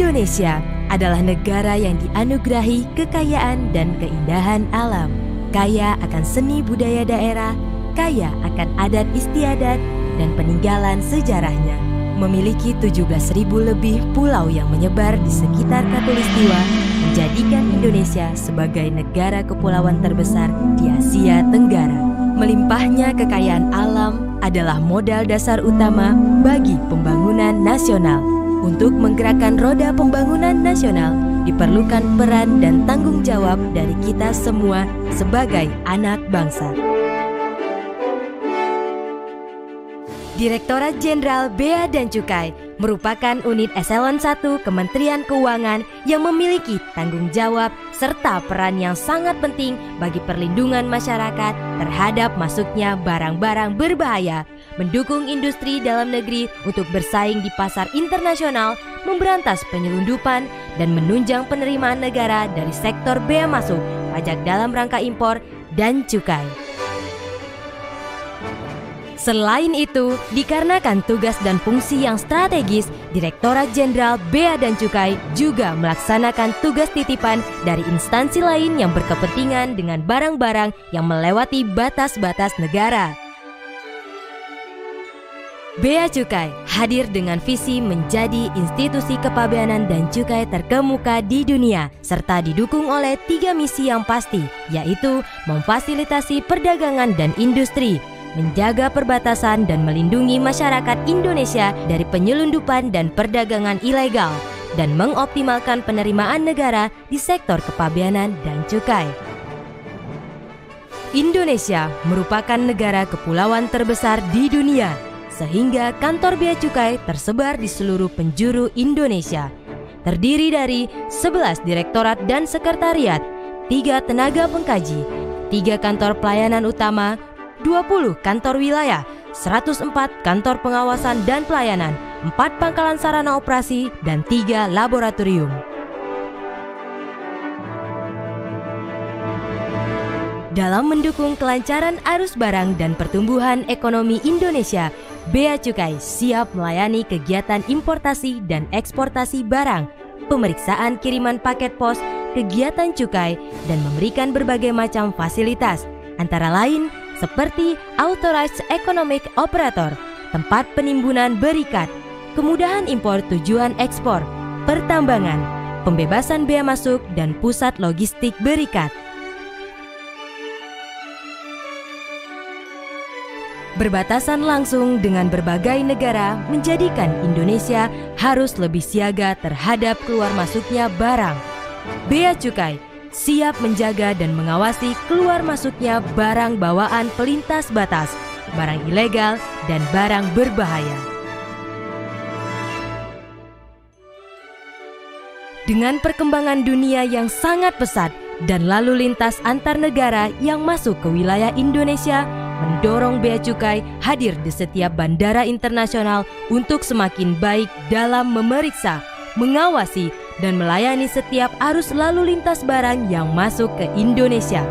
Indonesia adalah negara yang dianugerahi kekayaan dan keindahan alam, kaya akan seni budaya daerah, kaya akan adat istiadat dan peninggalan sejarahnya. Memiliki 17.000 lebih pulau yang menyebar di sekitar Khatulistiwa, menjadikan Indonesia sebagai negara kepulauan terbesar di Asia Tenggara. Melimpahnya kekayaan alam adalah modal dasar utama bagi pembangunan nasional. Untuk menggerakkan roda pembangunan nasional, diperlukan peran dan tanggung jawab dari kita semua sebagai anak bangsa. Direktorat Jenderal Bea dan Cukai merupakan unit eselon 1 Kementerian Keuangan yang memiliki tanggung jawab serta peran yang sangat penting bagi perlindungan masyarakat terhadap masuknya barang-barang berbahaya, mendukung industri dalam negeri untuk bersaing di pasar internasional, memberantas penyelundupan, dan menunjang penerimaan negara dari sektor bea masuk, pajak dalam rangka impor, dan cukai. Selain itu, dikarenakan tugas dan fungsi yang strategis, Direktorat Jenderal Bea dan Cukai juga melaksanakan tugas titipan dari instansi lain yang berkepentingan dengan barang-barang yang melewati batas-batas negara. Bea Cukai hadir dengan visi menjadi institusi kepabeanan dan cukai terkemuka di dunia, serta didukung oleh 3 misi yang pasti, yaitu memfasilitasi perdagangan dan industri, menjaga perbatasan dan melindungi masyarakat Indonesia dari penyelundupan dan perdagangan ilegal, dan mengoptimalkan penerimaan negara di sektor kepabeanan dan cukai. Indonesia merupakan negara kepulauan terbesar di dunia, sehingga kantor bea cukai tersebar di seluruh penjuru Indonesia. Terdiri dari 11 direktorat dan sekretariat, 3 tenaga pengkaji, 3 kantor pelayanan utama, 20 kantor wilayah, 104 kantor pengawasan dan pelayanan, 4 pangkalan sarana operasi, dan 3 laboratorium. Dalam mendukung kelancaran arus barang dan pertumbuhan ekonomi Indonesia, Bea Cukai siap melayani kegiatan importasi dan eksportasi barang, pemeriksaan kiriman paket pos, kegiatan cukai, dan memberikan berbagai macam fasilitas, antara lain seperti Authorized Economic Operator, tempat penimbunan berikat, kemudahan impor tujuan ekspor, pertambangan, pembebasan bea masuk, dan pusat logistik berikat. Berbatasan langsung dengan berbagai negara menjadikan Indonesia harus lebih siaga terhadap keluar masuknya barang. Bea Cukai siap menjaga dan mengawasi keluar masuknya barang bawaan pelintas batas, barang ilegal, dan barang berbahaya. Dengan perkembangan dunia yang sangat pesat dan lalu lintas antar negara yang masuk ke wilayah Indonesia, mendorong Bea Cukai hadir di setiap bandara internasional untuk semakin baik dalam memeriksa, mengawasi, dan melayani setiap arus lalu lintas barang yang masuk ke Indonesia.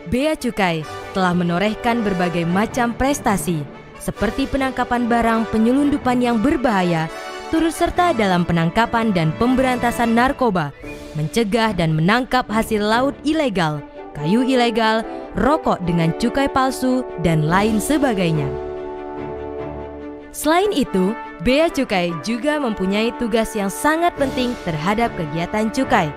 Bea Cukai telah menorehkan berbagai macam prestasi, seperti penangkapan barang penyelundupan yang berbahaya, turut serta dalam penangkapan dan pemberantasan narkoba, mencegah dan menangkap hasil laut ilegal, kayu ilegal, rokok dengan cukai palsu, dan lain sebagainya. Selain itu, Bea Cukai juga mempunyai tugas yang sangat penting terhadap kegiatan cukai.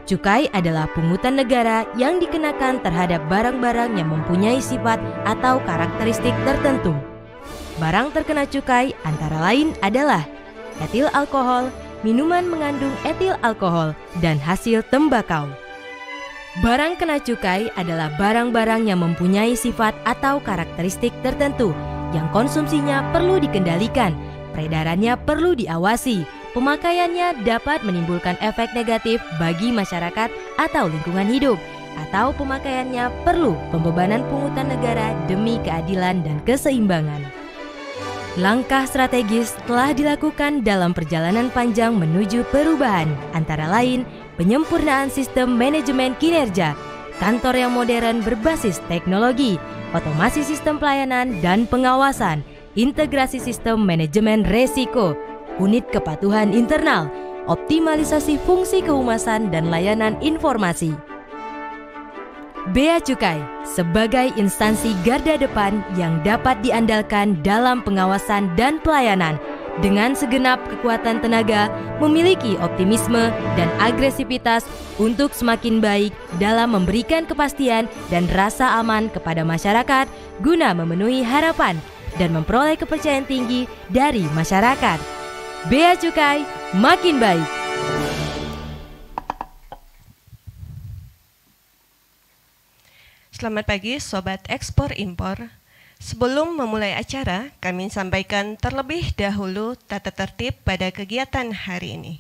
Cukai adalah pungutan negara yang dikenakan terhadap barang-barang yang mempunyai sifat atau karakteristik tertentu. Barang terkena cukai antara lain adalah etil alkohol, minuman mengandung etil alkohol, dan hasil tembakau. Barang kena cukai adalah barang-barang yang mempunyai sifat atau karakteristik tertentu, yang konsumsinya perlu dikendalikan, peredarannya perlu diawasi, pemakaiannya dapat menimbulkan efek negatif bagi masyarakat atau lingkungan hidup, atau pemakaiannya perlu pembebanan pungutan negara demi keadilan dan keseimbangan. Langkah strategis telah dilakukan dalam perjalanan panjang menuju perubahan, antara lain penyempurnaan sistem manajemen kinerja, kantor yang modern berbasis teknologi, otomasi sistem pelayanan dan pengawasan, integrasi sistem manajemen resiko, unit kepatuhan internal, optimalisasi fungsi kehumasan dan layanan informasi. Bea Cukai sebagai instansi garda depan yang dapat diandalkan dalam pengawasan dan pelayanan dengan segenap kekuatan tenaga memiliki optimisme dan agresivitas untuk semakin baik dalam memberikan kepastian dan rasa aman kepada masyarakat guna memenuhi harapan dan memperoleh kepercayaan tinggi dari masyarakat. Bea Cukai makin baik. Selamat pagi Sobat Ekspor Impor. Sebelum memulai acara, kami sampaikan terlebih dahulu tata tertib pada kegiatan hari ini.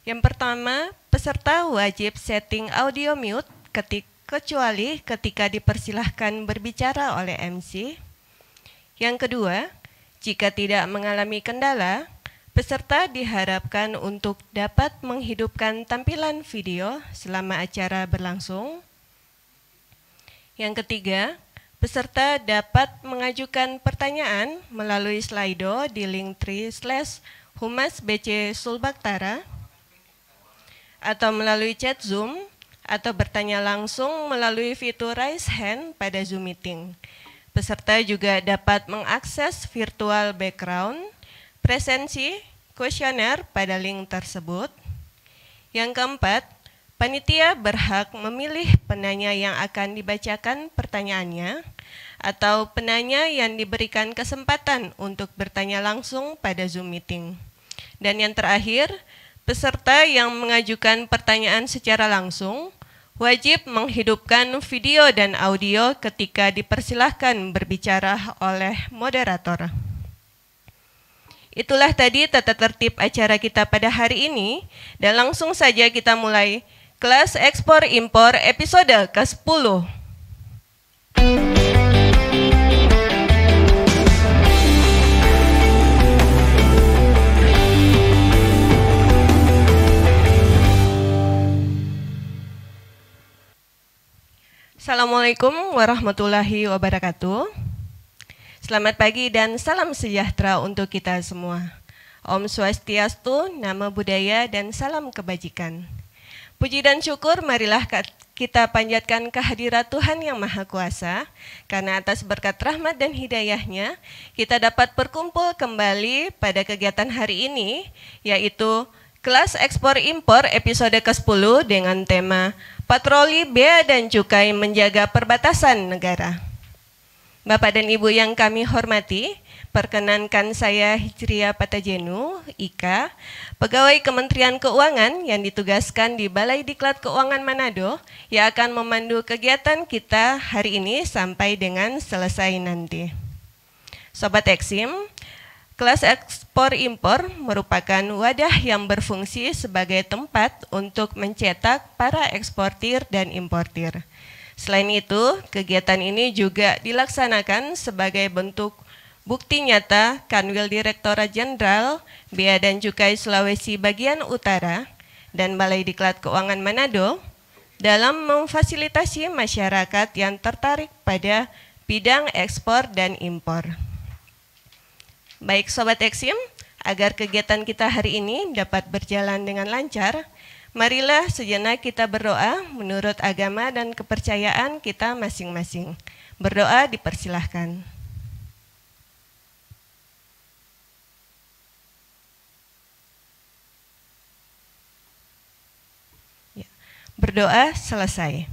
Yang pertama, peserta wajib setting audio mute kecuali ketika dipersilahkan berbicara oleh MC. Yang kedua, jika tidak mengalami kendala, peserta diharapkan untuk dapat menghidupkan tampilan video selama acara berlangsung. Yang ketiga, peserta dapat mengajukan pertanyaan melalui Slido di Linktree/Humas-BC-Sulbaktara atau melalui chat Zoom atau bertanya langsung melalui fitur Raise Hand pada Zoom Meeting. Peserta juga dapat mengakses virtual background, presensi, kuesioner pada link tersebut. Yang keempat, panitia berhak memilih penanya yang akan dibacakan pertanyaannya atau penanya yang diberikan kesempatan untuk bertanya langsung pada Zoom Meeting. Dan yang terakhir, peserta yang mengajukan pertanyaan secara langsung wajib menghidupkan video dan audio ketika dipersilahkan berbicara oleh moderator. Itulah tadi tata tertib acara kita pada hari ini, dan langsung saja kita mulai Kelas Ekspor Impor episode ke-10. Assalamualaikum warahmatullahi wabarakatuh. Selamat pagi dan salam sejahtera untuk kita semua. Om Swastiastu, Namo Buddhaya, dan salam kebajikan. Puji dan syukur marilah kita panjatkan kehadirat Tuhan Yang Maha Kuasa, karena atas berkat rahmat dan hidayahnya kita dapat berkumpul kembali pada kegiatan hari ini, yaitu Kelas Ekspor Impor episode ke-10 dengan tema Patroli Bea dan Cukai Menjaga Perbatasan Negara. Bapak dan Ibu yang kami hormati, perkenankan saya Hijriah Patajenu, IKA, pegawai Kementerian Keuangan yang ditugaskan di Balai Diklat Keuangan Manado, yang akan memandu kegiatan kita hari ini sampai dengan selesai nanti. Sobat Eksim, Kelas Ekspor Impor merupakan wadah yang berfungsi sebagai tempat untuk mencetak para eksportir dan importir. Selain itu, kegiatan ini juga dilaksanakan sebagai bentuk bukti nyata Kanwil Direktorat Jenderal Bea dan Cukai Sulawesi Bagian Utara dan Balai Diklat Keuangan Manado dalam memfasilitasi masyarakat yang tertarik pada bidang ekspor dan impor. Baik Sobat Eksim, agar kegiatan kita hari ini dapat berjalan dengan lancar, marilah sejenak kita berdoa menurut agama dan kepercayaan kita masing-masing. Berdoa dipersilahkan. Ya, berdoa selesai.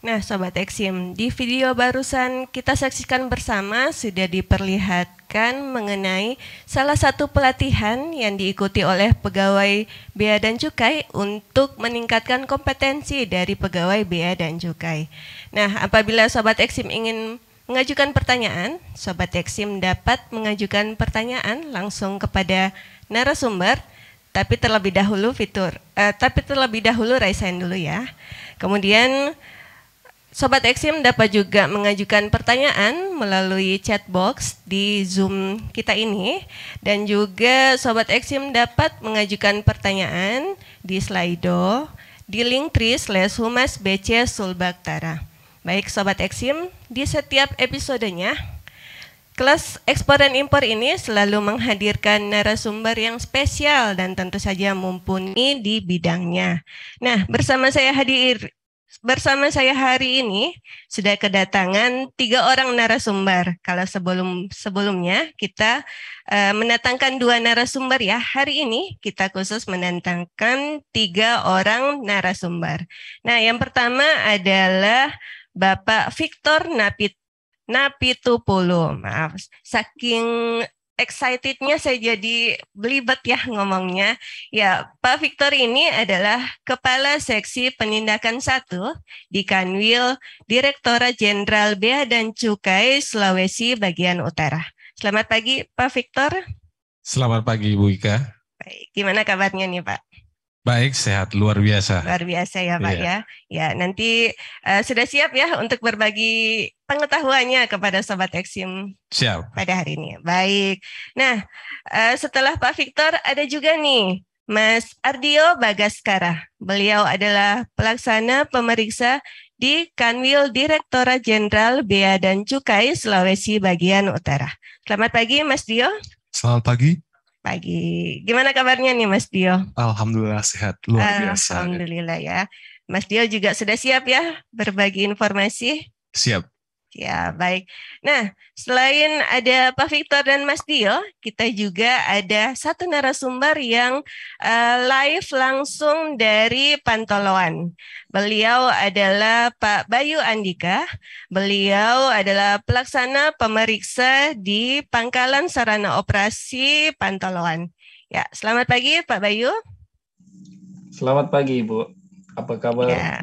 Nah, Sobat Eksim, di video barusan kita saksikan bersama sudah diperlihatkan mengenai salah satu pelatihan yang diikuti oleh pegawai Bea dan Cukai untuk meningkatkan kompetensi dari pegawai Bea dan Cukai. Nah, apabila Sobat Eksim ingin mengajukan pertanyaan, Sobat Eksim dapat mengajukan pertanyaan langsung kepada narasumber, tapi terlebih dahulu raise hand dulu ya. Kemudian Sobat Eksim dapat juga mengajukan pertanyaan melalui chat box di Zoom kita ini, dan juga Sobat Eksim dapat mengajukan pertanyaan di Slido di linktree/humas-bc-sulbaktara. Baik Sobat Eksim, di setiap episodenya kelas ekspor dan impor ini selalu menghadirkan narasumber yang spesial dan tentu saja mumpuni di bidangnya. Nah, bersama saya hari ini sudah kedatangan 3 orang narasumber. Kalau sebelumnya kita mendatangkan 2 narasumber ya. Hari ini kita khusus mendatangkan 3 orang narasumber. Nah, yang pertama adalah Bapak Victor Napitupulu. Maaf, saking excitednya saya jadi belibet ya ngomongnya. Ya, Pak Victor ini adalah Kepala Seksi Penindakan 1 di Kanwil Direktorat Jenderal Bea dan Cukai Sulawesi bagian Utara. Selamat pagi Pak Victor. Selamat pagi Ibu Ika. Baik, gimana kabarnya nih Pak? Baik, sehat, luar biasa. Luar biasa ya Pak Iya. ya. Ya, nanti sudah siap ya untuk berbagi pengetahuannya kepada Sobat Eksim Siap. pada hari ini. Baik. Nah, setelah Pak Victor ada juga nih Mas Ardio Bagaskara. Beliau adalah pelaksana pemeriksa di Kanwil Direktorat Jenderal Bea dan Cukai Sulawesi bagian Utara. Selamat pagi Mas Dio. Selamat pagi. Pagi. Gimana kabarnya nih Mas Dio? Alhamdulillah sehat, luar biasa. Alhamdulillah ya. Mas Dio juga sudah siap ya berbagi informasi? Siap. Ya, baik. Nah, selain ada Pak Victor dan Mas Dio, kita juga ada satu narasumber yang live langsung dari Pantoloan. Beliau adalah Pak Bayu Andika. Beliau adalah pelaksana pemeriksa di Pangkalan Sarana Operasi Pantoloan. Ya, selamat pagi Pak Bayu. Selamat pagi Ibu. Apa kabar? Ya.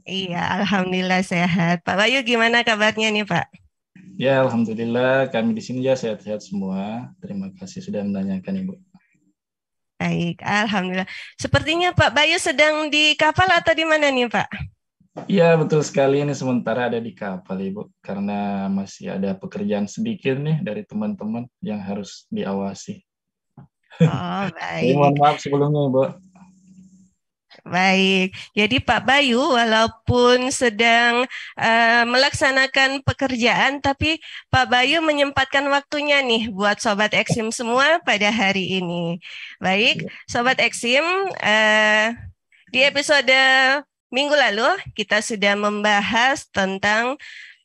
Iya, alhamdulillah sehat. Pak Bayu gimana kabarnya nih Pak? Ya, alhamdulillah kami di sini ya sehat-sehat semua. Terima kasih sudah menanyakan Ibu. Baik, alhamdulillah. Sepertinya Pak Bayu sedang di kapal atau di mana nih Pak? Iya, betul sekali, ini sementara ada di kapal Ibu, karena masih ada pekerjaan sedikit nih dari teman-teman yang harus diawasi. Oh, baik. Jadi mohon maaf sebelumnya Ibu. Baik, jadi Pak Bayu walaupun sedang melaksanakan pekerjaan, tapi Pak Bayu menyempatkan waktunya nih buat Sobat Eksim semua pada hari ini. Baik, Sobat Eksim, di episode minggu lalu kita sudah membahas tentang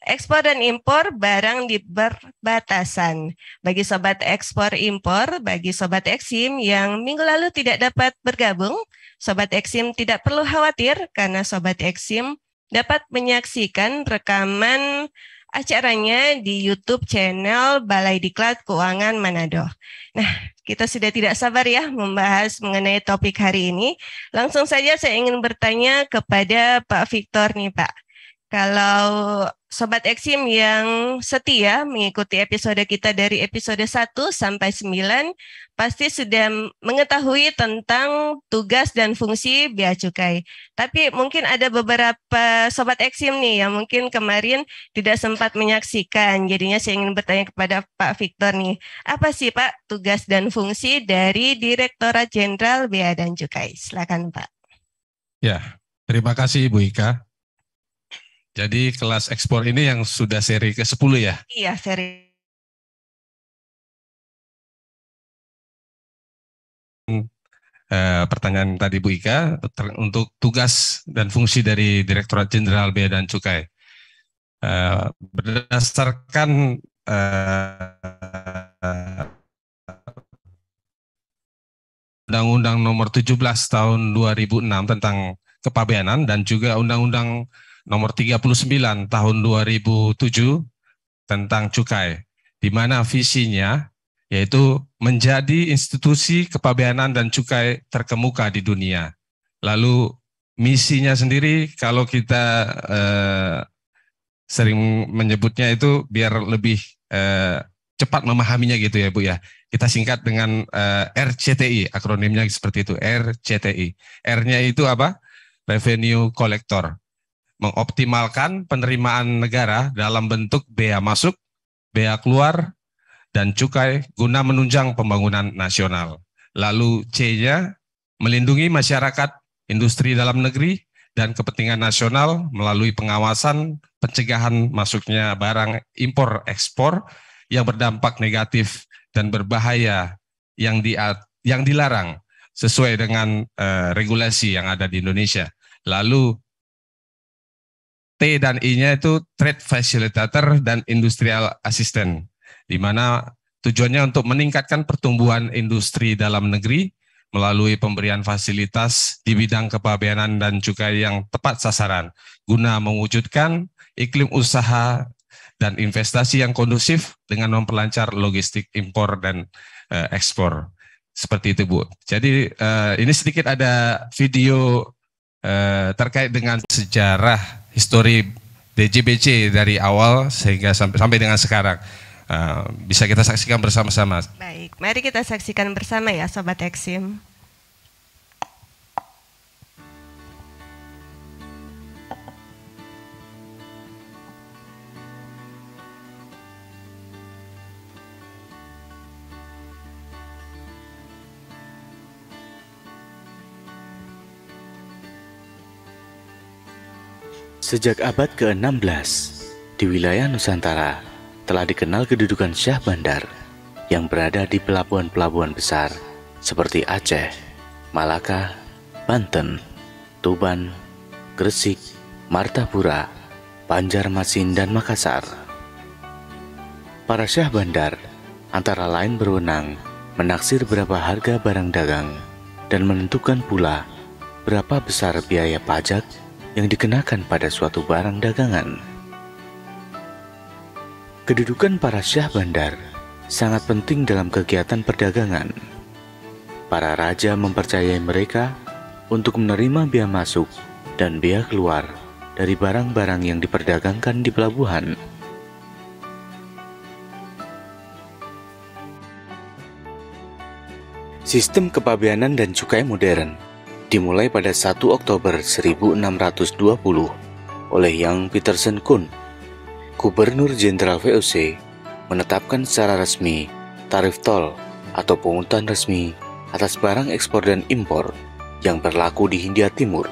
ekspor dan impor barang di perbatasan. Bagi Sobat Ekspor Impor, bagi Sobat Eksim yang minggu lalu tidak dapat bergabung, Sobat Eksim tidak perlu khawatir karena Sobat Eksim dapat menyaksikan rekaman acaranya di YouTube channel Balai Diklat Keuangan Manado. Nah, kita sudah tidak sabar ya membahas mengenai topik hari ini. Langsung saja saya ingin bertanya kepada Pak Victor nih Pak. Kalau Sobat Eksim yang setia mengikuti episode kita dari episode 1 sampai 9 pasti sudah mengetahui tentang tugas dan fungsi Bea Cukai. Tapi mungkin ada beberapa Sobat Eksim nih yang mungkin kemarin tidak sempat menyaksikan. Jadinya saya ingin bertanya kepada Pak Victor nih, apa sih Pak tugas dan fungsi dari Direktorat Jenderal Bea dan Cukai? Silakan Pak. Ya, terima kasih Ibu Ika. Jadi kelas ekspor ini yang sudah seri ke-10 ya? Iya, seri. Pertanyaan tadi Bu Ika, untuk tugas dan fungsi dari Direktorat Jenderal Bea dan Cukai. Berdasarkan Undang-Undang Nomor 17 Tahun 2006 tentang Kepabeanan dan juga Undang-Undang Nomor 39 Tahun 2007 tentang cukai, di mana visinya yaitu menjadi institusi kepabeanan dan cukai terkemuka di dunia. Lalu misinya sendiri kalau kita sering menyebutnya itu biar lebih cepat memahaminya gitu ya Bu ya. Kita singkat dengan RCTI, akronimnya seperti itu, RCTI. R-nya itu apa? Revenue Collector. Mengoptimalkan penerimaan negara dalam bentuk bea masuk, bea keluar, dan cukai guna menunjang pembangunan nasional. Lalu C-nya melindungi masyarakat, industri dalam negeri, dan kepentingan nasional melalui pengawasan pencegahan masuknya barang impor ekspor yang berdampak negatif dan berbahaya yang dilarang sesuai dengan regulasi yang ada di Indonesia. Lalu T dan I-nya itu Trade Facilitator dan Industrial Assistant, di mana tujuannya untuk meningkatkan pertumbuhan industri dalam negeri melalui pemberian fasilitas di bidang kepabeanan dan cukai yang tepat sasaran, guna mewujudkan iklim usaha dan investasi yang kondusif dengan memperlancar logistik impor dan ekspor. Seperti itu Bu. Jadi ini sedikit ada video terkait dengan sejarah histori DJBC dari awal sehingga sampai dengan sekarang. Bisa kita saksikan bersama-sama. Baik, mari kita saksikan bersama ya Sobat Eksim. Sejak abad ke-16, di wilayah Nusantara telah dikenal kedudukan Syah Bandar yang berada di pelabuhan-pelabuhan besar seperti Aceh, Malaka, Banten, Tuban, Gresik, Martapura, Banjarmasin, dan Makassar. Para Syah Bandar antara lain berwenang menaksir berapa harga barang dagang dan menentukan pula berapa besar biaya pajak yang dikenakan pada suatu barang dagangan. Kedudukan para Syah Bandar sangat penting dalam kegiatan perdagangan. Para raja mempercayai mereka untuk menerima bea masuk dan bea keluar dari barang-barang yang diperdagangkan di pelabuhan. Sistem kepabeanan dan cukai modern dimulai pada 1 Oktober 1620 oleh Young Peterson Kun, Gubernur Jenderal VOC, menetapkan secara resmi tarif tol atau pungutan resmi atas barang ekspor dan impor yang berlaku di Hindia Timur.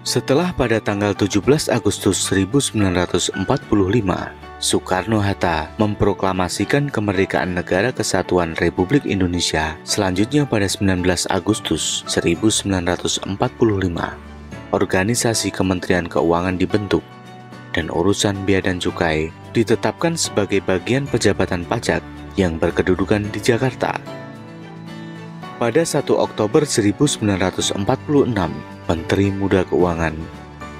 Setelah pada tanggal 17 Agustus 1945, Soekarno-Hatta memproklamasikan kemerdekaan Negara Kesatuan Republik Indonesia. Selanjutnya pada 19 Agustus 1945, organisasi Kementerian Keuangan dibentuk dan urusan bea dan cukai ditetapkan sebagai bagian Pejabatan Pajak yang berkedudukan di Jakarta. Pada 1 Oktober 1946, Menteri Muda Keuangan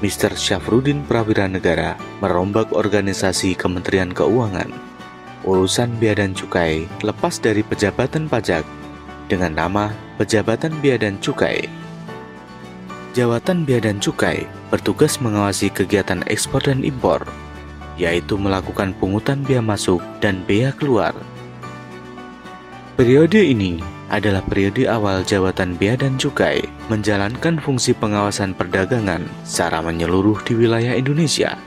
Mr. Syafruddin Prawira Negara merombak organisasi Kementerian Keuangan. Urusan bea dan cukai lepas dari Pejabatan Pajak dengan nama Pejabatan Bea dan Cukai. Jabatan Bea dan Cukai bertugas mengawasi kegiatan ekspor dan impor, yaitu melakukan pungutan bea masuk dan bea keluar. Periode ini adalah periode awal Jabatan Bea dan Cukai menjalankan fungsi pengawasan perdagangan secara menyeluruh di wilayah Indonesia.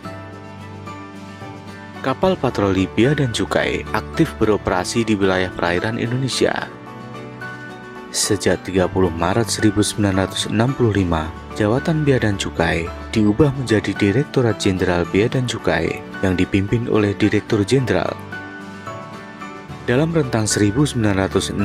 Kapal patroli bea dan cukai aktif beroperasi di wilayah perairan Indonesia. Sejak 30 Maret 1965, Jabatan Bea dan Cukai diubah menjadi Direktorat Jenderal Bea dan Cukai yang dipimpin oleh Direktur Jenderal. Dalam rentang 1967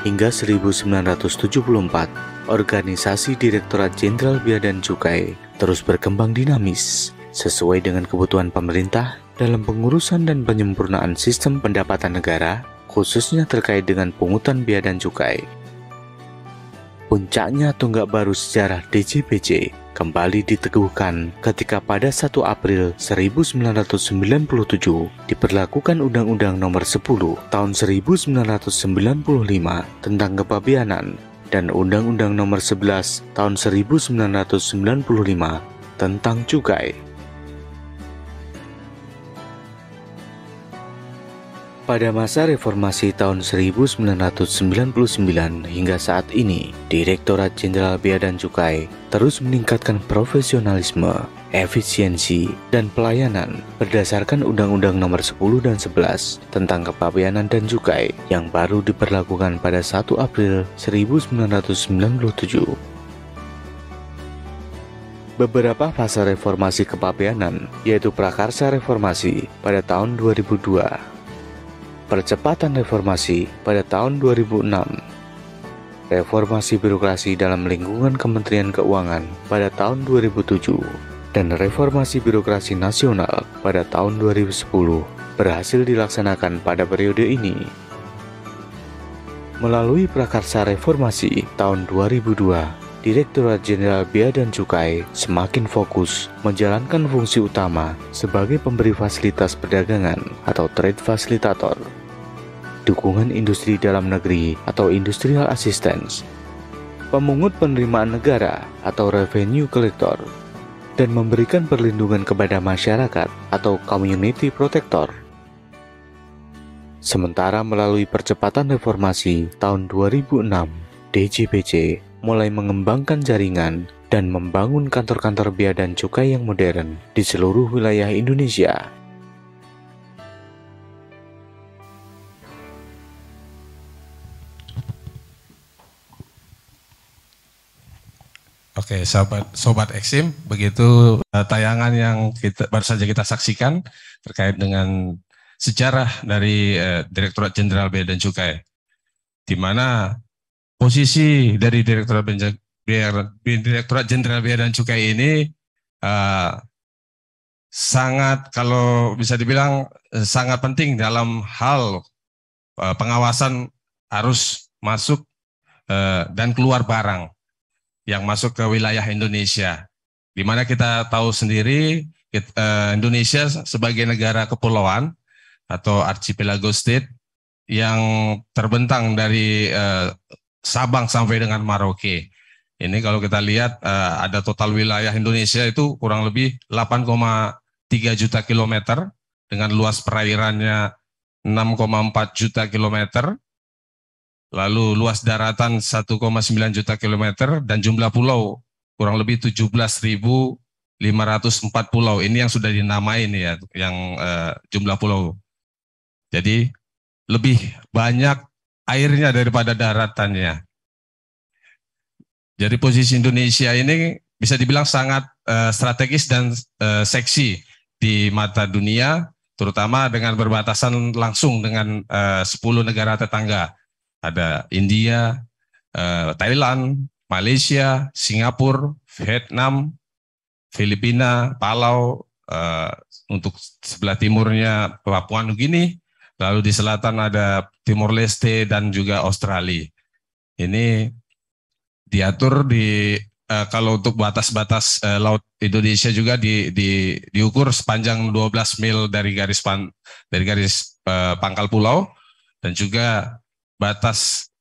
hingga 1974, organisasi Direktorat Jenderal Bea dan Cukai terus berkembang dinamis sesuai dengan kebutuhan pemerintah dalam pengurusan dan penyempurnaan sistem pendapatan negara, khususnya terkait dengan pungutan bea dan cukai. Puncaknya tonggak baru sejarah DJBJ kembali diteguhkan ketika pada 1 April 1997 diberlakukan Undang-Undang Nomor 10 Tahun 1995 tentang Kepabeanan dan Undang-Undang Nomor 11 Tahun 1995 tentang Cukai. Pada masa reformasi tahun 1999 hingga saat ini, Direktorat Jenderal Bea dan Cukai terus meningkatkan profesionalisme, efisiensi, dan pelayanan berdasarkan Undang-Undang Nomor 10 dan 11 tentang Kepabeanan dan Cukai yang baru diberlakukan pada 1 April 1997. Beberapa fase reformasi kepabeanan, yaitu Prakarsa Reformasi pada tahun 2002, Percepatan Reformasi pada tahun 2006, Reformasi Birokrasi dalam lingkungan Kementerian Keuangan pada tahun 2007, dan Reformasi Birokrasi Nasional pada tahun 2010 berhasil dilaksanakan pada periode ini. Melalui Prakarsa Reformasi tahun 2002, Direktorat Jenderal Bea dan Cukai semakin fokus menjalankan fungsi utama sebagai pemberi fasilitas perdagangan atau trade facilitator, dukungan industri dalam negeri atau industrial assistance, pemungut penerimaan negara atau revenue collector, dan memberikan perlindungan kepada masyarakat atau community protector. Sementara melalui Percepatan Reformasi tahun 2006, DJBJ mulai mengembangkan jaringan dan membangun kantor-kantor bea dan cukai yang modern di seluruh wilayah Indonesia. Oke, Sobat Eksim, begitu tayangan yang baru saja kita saksikan terkait dengan sejarah dari Direktorat Jenderal Bea dan Cukai, di mana posisi dari Direktorat Jenderal Bea dan Cukai ini sangat, kalau bisa dibilang sangat penting dalam hal pengawasan arus masuk dan keluar barang yang masuk ke wilayah Indonesia. Di mana kita tahu sendiri Indonesia sebagai negara kepulauan atau archipelago state yang terbentang dari Sabang sampai dengan Merauke. Ini kalau kita lihat ada total wilayah Indonesia itu kurang lebih 8,3 juta kilometer dengan luas perairannya 6,4 juta kilometer, lalu luas daratan 1,9 juta kilometer, dan jumlah pulau kurang lebih 17.504 pulau. Ini yang sudah dinamai nih ya, yang jumlah pulau. Jadi lebih banyak airnya daripada daratannya. Jadi posisi Indonesia ini bisa dibilang sangat strategis dan seksi di mata dunia, terutama dengan berbatasan langsung dengan 10 negara tetangga. Ada India, Thailand, Malaysia, Singapura, Vietnam, Filipina, Palau, untuk sebelah timurnya Papua Nugini, lalu di selatan ada Timor Leste dan juga Australia. Ini diatur di kalau untuk batas-batas laut Indonesia juga diukur sepanjang 12 mil dari garis pangkal pulau, dan juga batas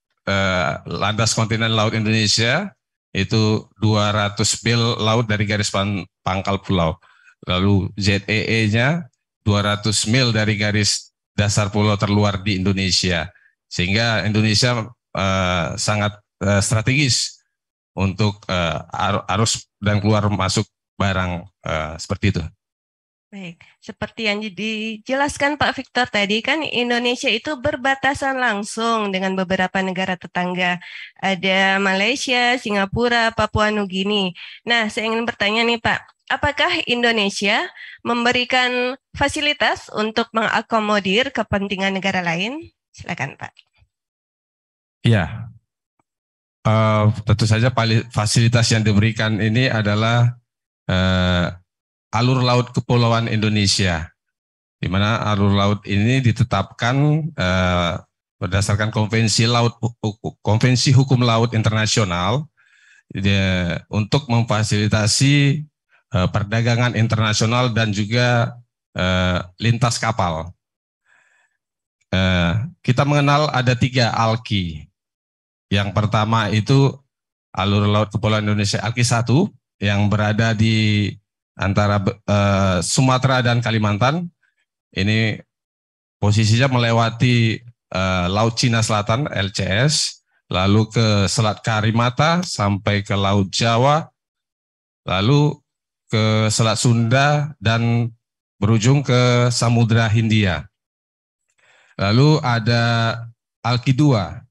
landas kontinen laut Indonesia itu 200 mil laut dari garis pangkal pulau. Lalu ZEE-nya 200 mil dari garis dasar pulau terluar di Indonesia, sehingga Indonesia sangat strategis untuk arus dan keluar masuk barang seperti itu. Baik, seperti yang dijelaskan Pak Victor tadi, kan Indonesia itu berbatasan langsung dengan beberapa negara tetangga. Ada Malaysia, Singapura, Papua Nugini. Nah, saya ingin bertanya nih Pak, apakah Indonesia memberikan fasilitas untuk mengakomodir kepentingan negara lain? Silakan Pak. Iya, tentu saja fasilitas yang diberikan ini adalah alur laut kepulauan Indonesia, di mana alur laut ini ditetapkan berdasarkan Konvensi Hukum Laut Internasional untuk memfasilitasi perdagangan internasional dan juga lintas kapal. Kita mengenal ada 3 ALKI. Yang pertama itu alur laut Kepulauan Indonesia ALKI 1 yang berada di antara Sumatera dan Kalimantan. Ini posisinya melewati Laut Cina Selatan LCS, lalu ke Selat Karimata sampai ke Laut Jawa, lalu ke Selat Sunda dan berujung ke Samudra Hindia. Lalu ada ALKI 2.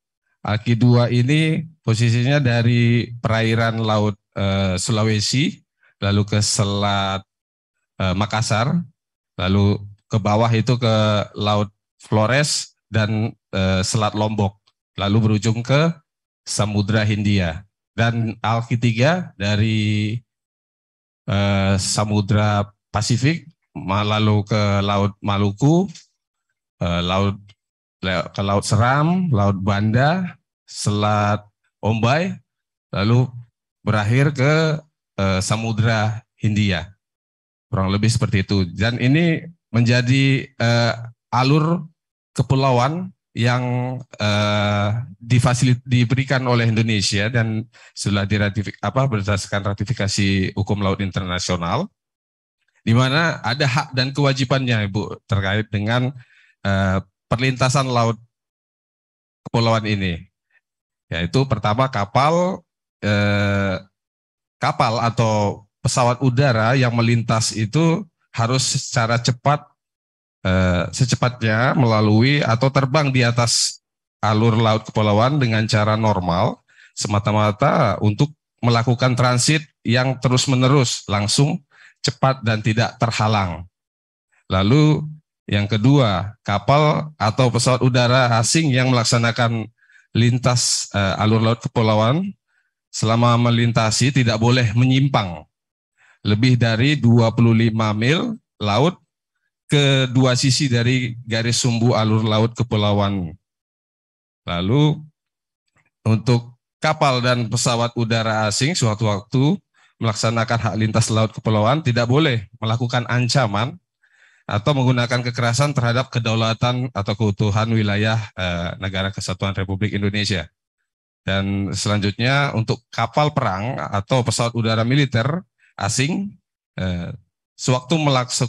ALKI 2 ini posisinya dari perairan Laut Sulawesi, lalu ke Selat Makassar, lalu ke bawah itu ke Laut Flores dan Selat Lombok, lalu berujung ke Samudra Hindia. Dan ALKI 3 dari Samudra Pasifik, lalu ke Laut Maluku, ke Laut Seram, Laut Banda, Selat Ombai, lalu berakhir ke Samudra Hindia. Kurang lebih seperti itu. Dan ini menjadi alur kepulauan yang diberikan oleh Indonesia dan setelah berdasarkan ratifikasi hukum laut internasional, di mana ada hak dan kewajibannya, Ibu, terkait dengan perlintasan laut kepulauan ini. Yaitu pertama kapal atau pesawat udara yang melintas itu harus secara cepat, secepatnya melalui atau terbang di atas alur laut kepulauan dengan cara normal, semata-mata untuk melakukan transit yang terus-menerus, langsung, cepat, dan tidak terhalang. Lalu yang kedua, kapal atau pesawat udara asing yang melaksanakan lintas alur laut kepulauan selama melintasi tidak boleh menyimpang lebih dari 25 mil laut ke dua sisi dari garis sumbu alur laut kepulauan. Lalu untuk kapal dan pesawat udara asing sewaktu-waktu melaksanakan hak lintas laut kepulauan tidak boleh melakukan ancaman atau menggunakan kekerasan terhadap kedaulatan atau keutuhan wilayah Negara Kesatuan Republik Indonesia. Dan selanjutnya untuk kapal perang atau pesawat udara militer asing, sewaktu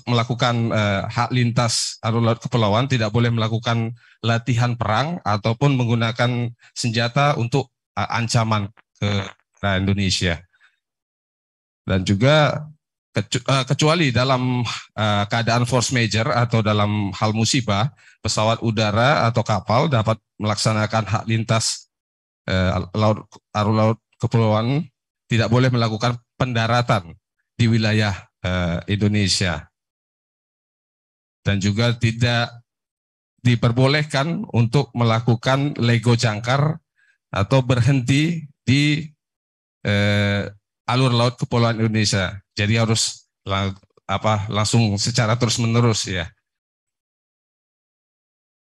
melakukan hak lintas alur laut kepulauan tidak boleh melakukan latihan perang ataupun menggunakan senjata untuk ancaman ke Indonesia. Dan juga kecuali dalam keadaan force majeure atau dalam hal musibah, pesawat udara atau kapal dapat melaksanakan hak lintas alur laut kepulauan, tidak boleh melakukan pendaratan di wilayah Indonesia. Dan juga tidak diperbolehkan untuk melakukan lego jangkar atau berhenti di alur laut kepulauan Indonesia. Jadi harus langsung secara terus-menerus ya.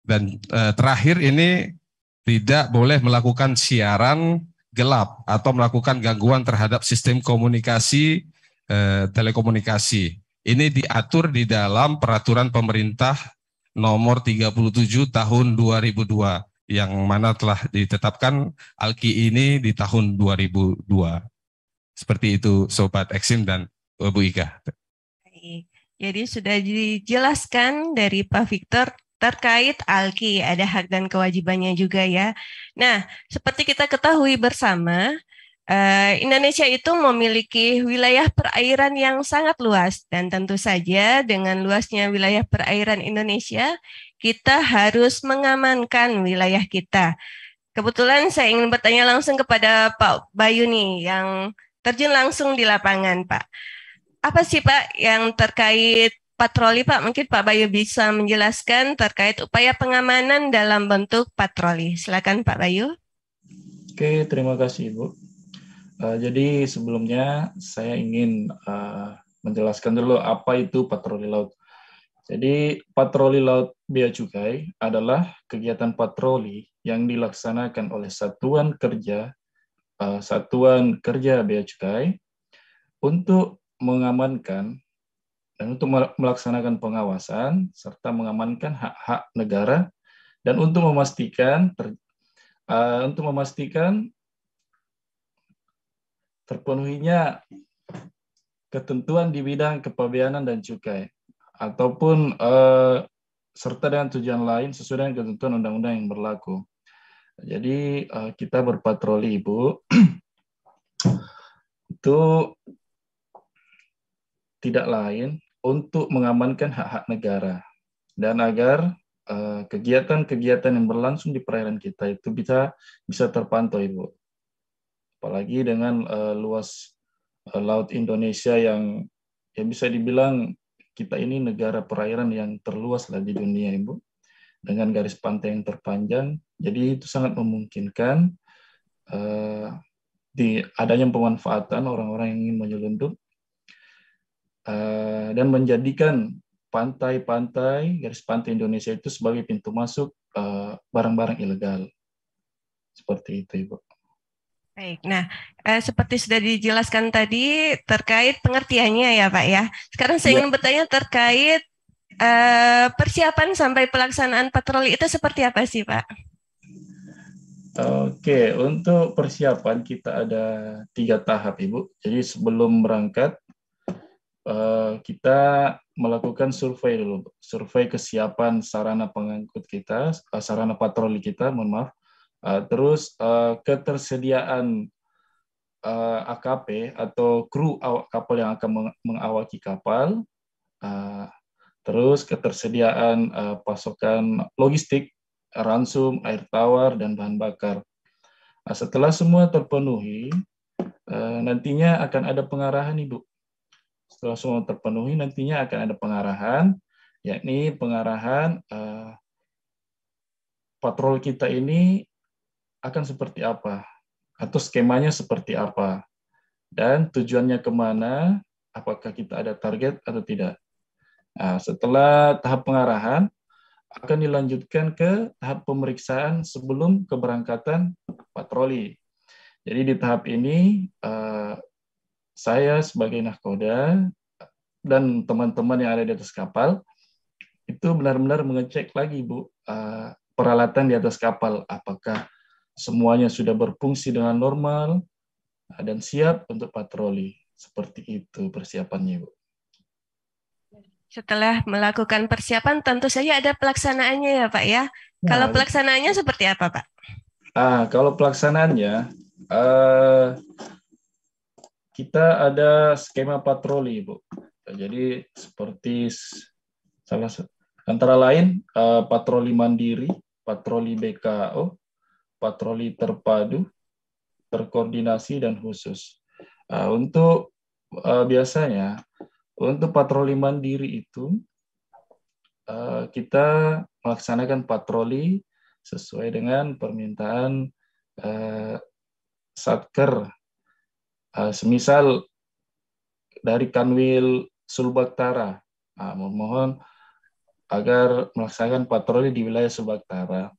Dan terakhir ini tidak boleh melakukan siaran gelap atau melakukan gangguan terhadap sistem komunikasi telekomunikasi. Ini diatur di dalam peraturan pemerintah nomor 37 tahun 2002 yang mana telah ditetapkan ALKI ini di tahun 2002. Seperti itu Sobat Eksim dan Bu Ika. Jadi sudah dijelaskan dari Pak Victor terkait ALKI, ada hak dan kewajibannya juga ya. Nah, seperti kita ketahui bersama, Indonesia itu memiliki wilayah perairan yang sangat luas dan tentu saja dengan luasnya wilayah perairan Indonesia, kita harus mengamankan wilayah kita. Kebetulan saya ingin bertanya langsung kepada Pak Bayu nih yang terjun langsung di lapangan, Pak. Apa sih Pak yang terkait patroli, Pak? Mungkin Pak Bayu bisa menjelaskan terkait upaya pengamanan dalam bentuk patroli. Silakan Pak Bayu. Oke, terima kasih Ibu. Jadi sebelumnya saya ingin menjelaskan dulu apa itu patroli laut. Jadi patroli laut Bea Cukai adalah kegiatan patroli yang dilaksanakan oleh Satuan Kerja Bea Cukai untuk mengamankan dan untuk melaksanakan pengawasan serta mengamankan hak-hak negara dan untuk memastikan terpenuhinya ketentuan di bidang kepabeanan dan cukai ataupun serta dengan tujuan lain sesuai dengan ketentuan undang-undang yang berlaku. Jadi kita berpatroli, Ibu, itu tidak lain untuk mengamankan hak-hak negara dan agar kegiatan-kegiatan yang berlangsung di perairan kita itu bisa terpantau, Ibu. Apalagi dengan luas laut Indonesia yang bisa dibilang kita ini negara perairan yang terluas lah di dunia, Ibu, dengan garis pantai yang terpanjang. Jadi itu sangat memungkinkan di adanya pemanfaatan orang-orang yang ingin menyelundup dan menjadikan pantai-pantai, garis pantai Indonesia itu sebagai pintu masuk barang-barang ilegal. Seperti itu, Ibu. Baik, nah seperti sudah dijelaskan tadi terkait pengertiannya ya Pak ya. Sekarang saya ingin bertanya terkait persiapan sampai pelaksanaan patroli itu seperti apa sih Pak? Oke, untuk persiapan kita ada 3 tahap, Ibu. Jadi sebelum berangkat kita melakukan survei dulu, survei kesiapan sarana pengangkut kita, sarana patroli kita, mohon maaf. Terus ketersediaan AKP atau kru awak kapal yang akan mengawaki kapal, terus ketersediaan pasokan logistik, ransum, air tawar, dan bahan bakar. Setelah semua terpenuhi, nantinya akan ada pengarahan, Ibu. Setelah semua terpenuhi, nantinya akan ada pengarahan, yakni pengarahan patrol kita ini akan seperti apa, atau skemanya seperti apa, dan tujuannya kemana, apakah kita ada target atau tidak. Nah, setelah tahap pengarahan, akan dilanjutkan ke tahap pemeriksaan sebelum keberangkatan patroli. Jadi di tahap ini, saya sebagai nahkoda dan teman-teman yang ada di atas kapal, itu benar-benar mengecek lagi, Bu, peralatan di atas kapal, apakah semuanya sudah berfungsi dengan normal dan siap untuk patroli. Seperti itu persiapannya, Bu. Setelah melakukan persiapan, tentu saja ada pelaksanaannya ya Pak ya. Kalau pelaksanaannya seperti apa Pak? Kalau pelaksanaannya, kita ada skema patroli, Bu. Jadi seperti antara lain patroli mandiri, patroli BKO, patroli terpadu, terkoordinasi, dan khusus. Biasanya untuk patroli mandiri itu kita melaksanakan patroli sesuai dengan permintaan Satker. Semisal dari Kanwil Sulbaktara, memohon agar melaksanakan patroli di wilayah Sulbaktara.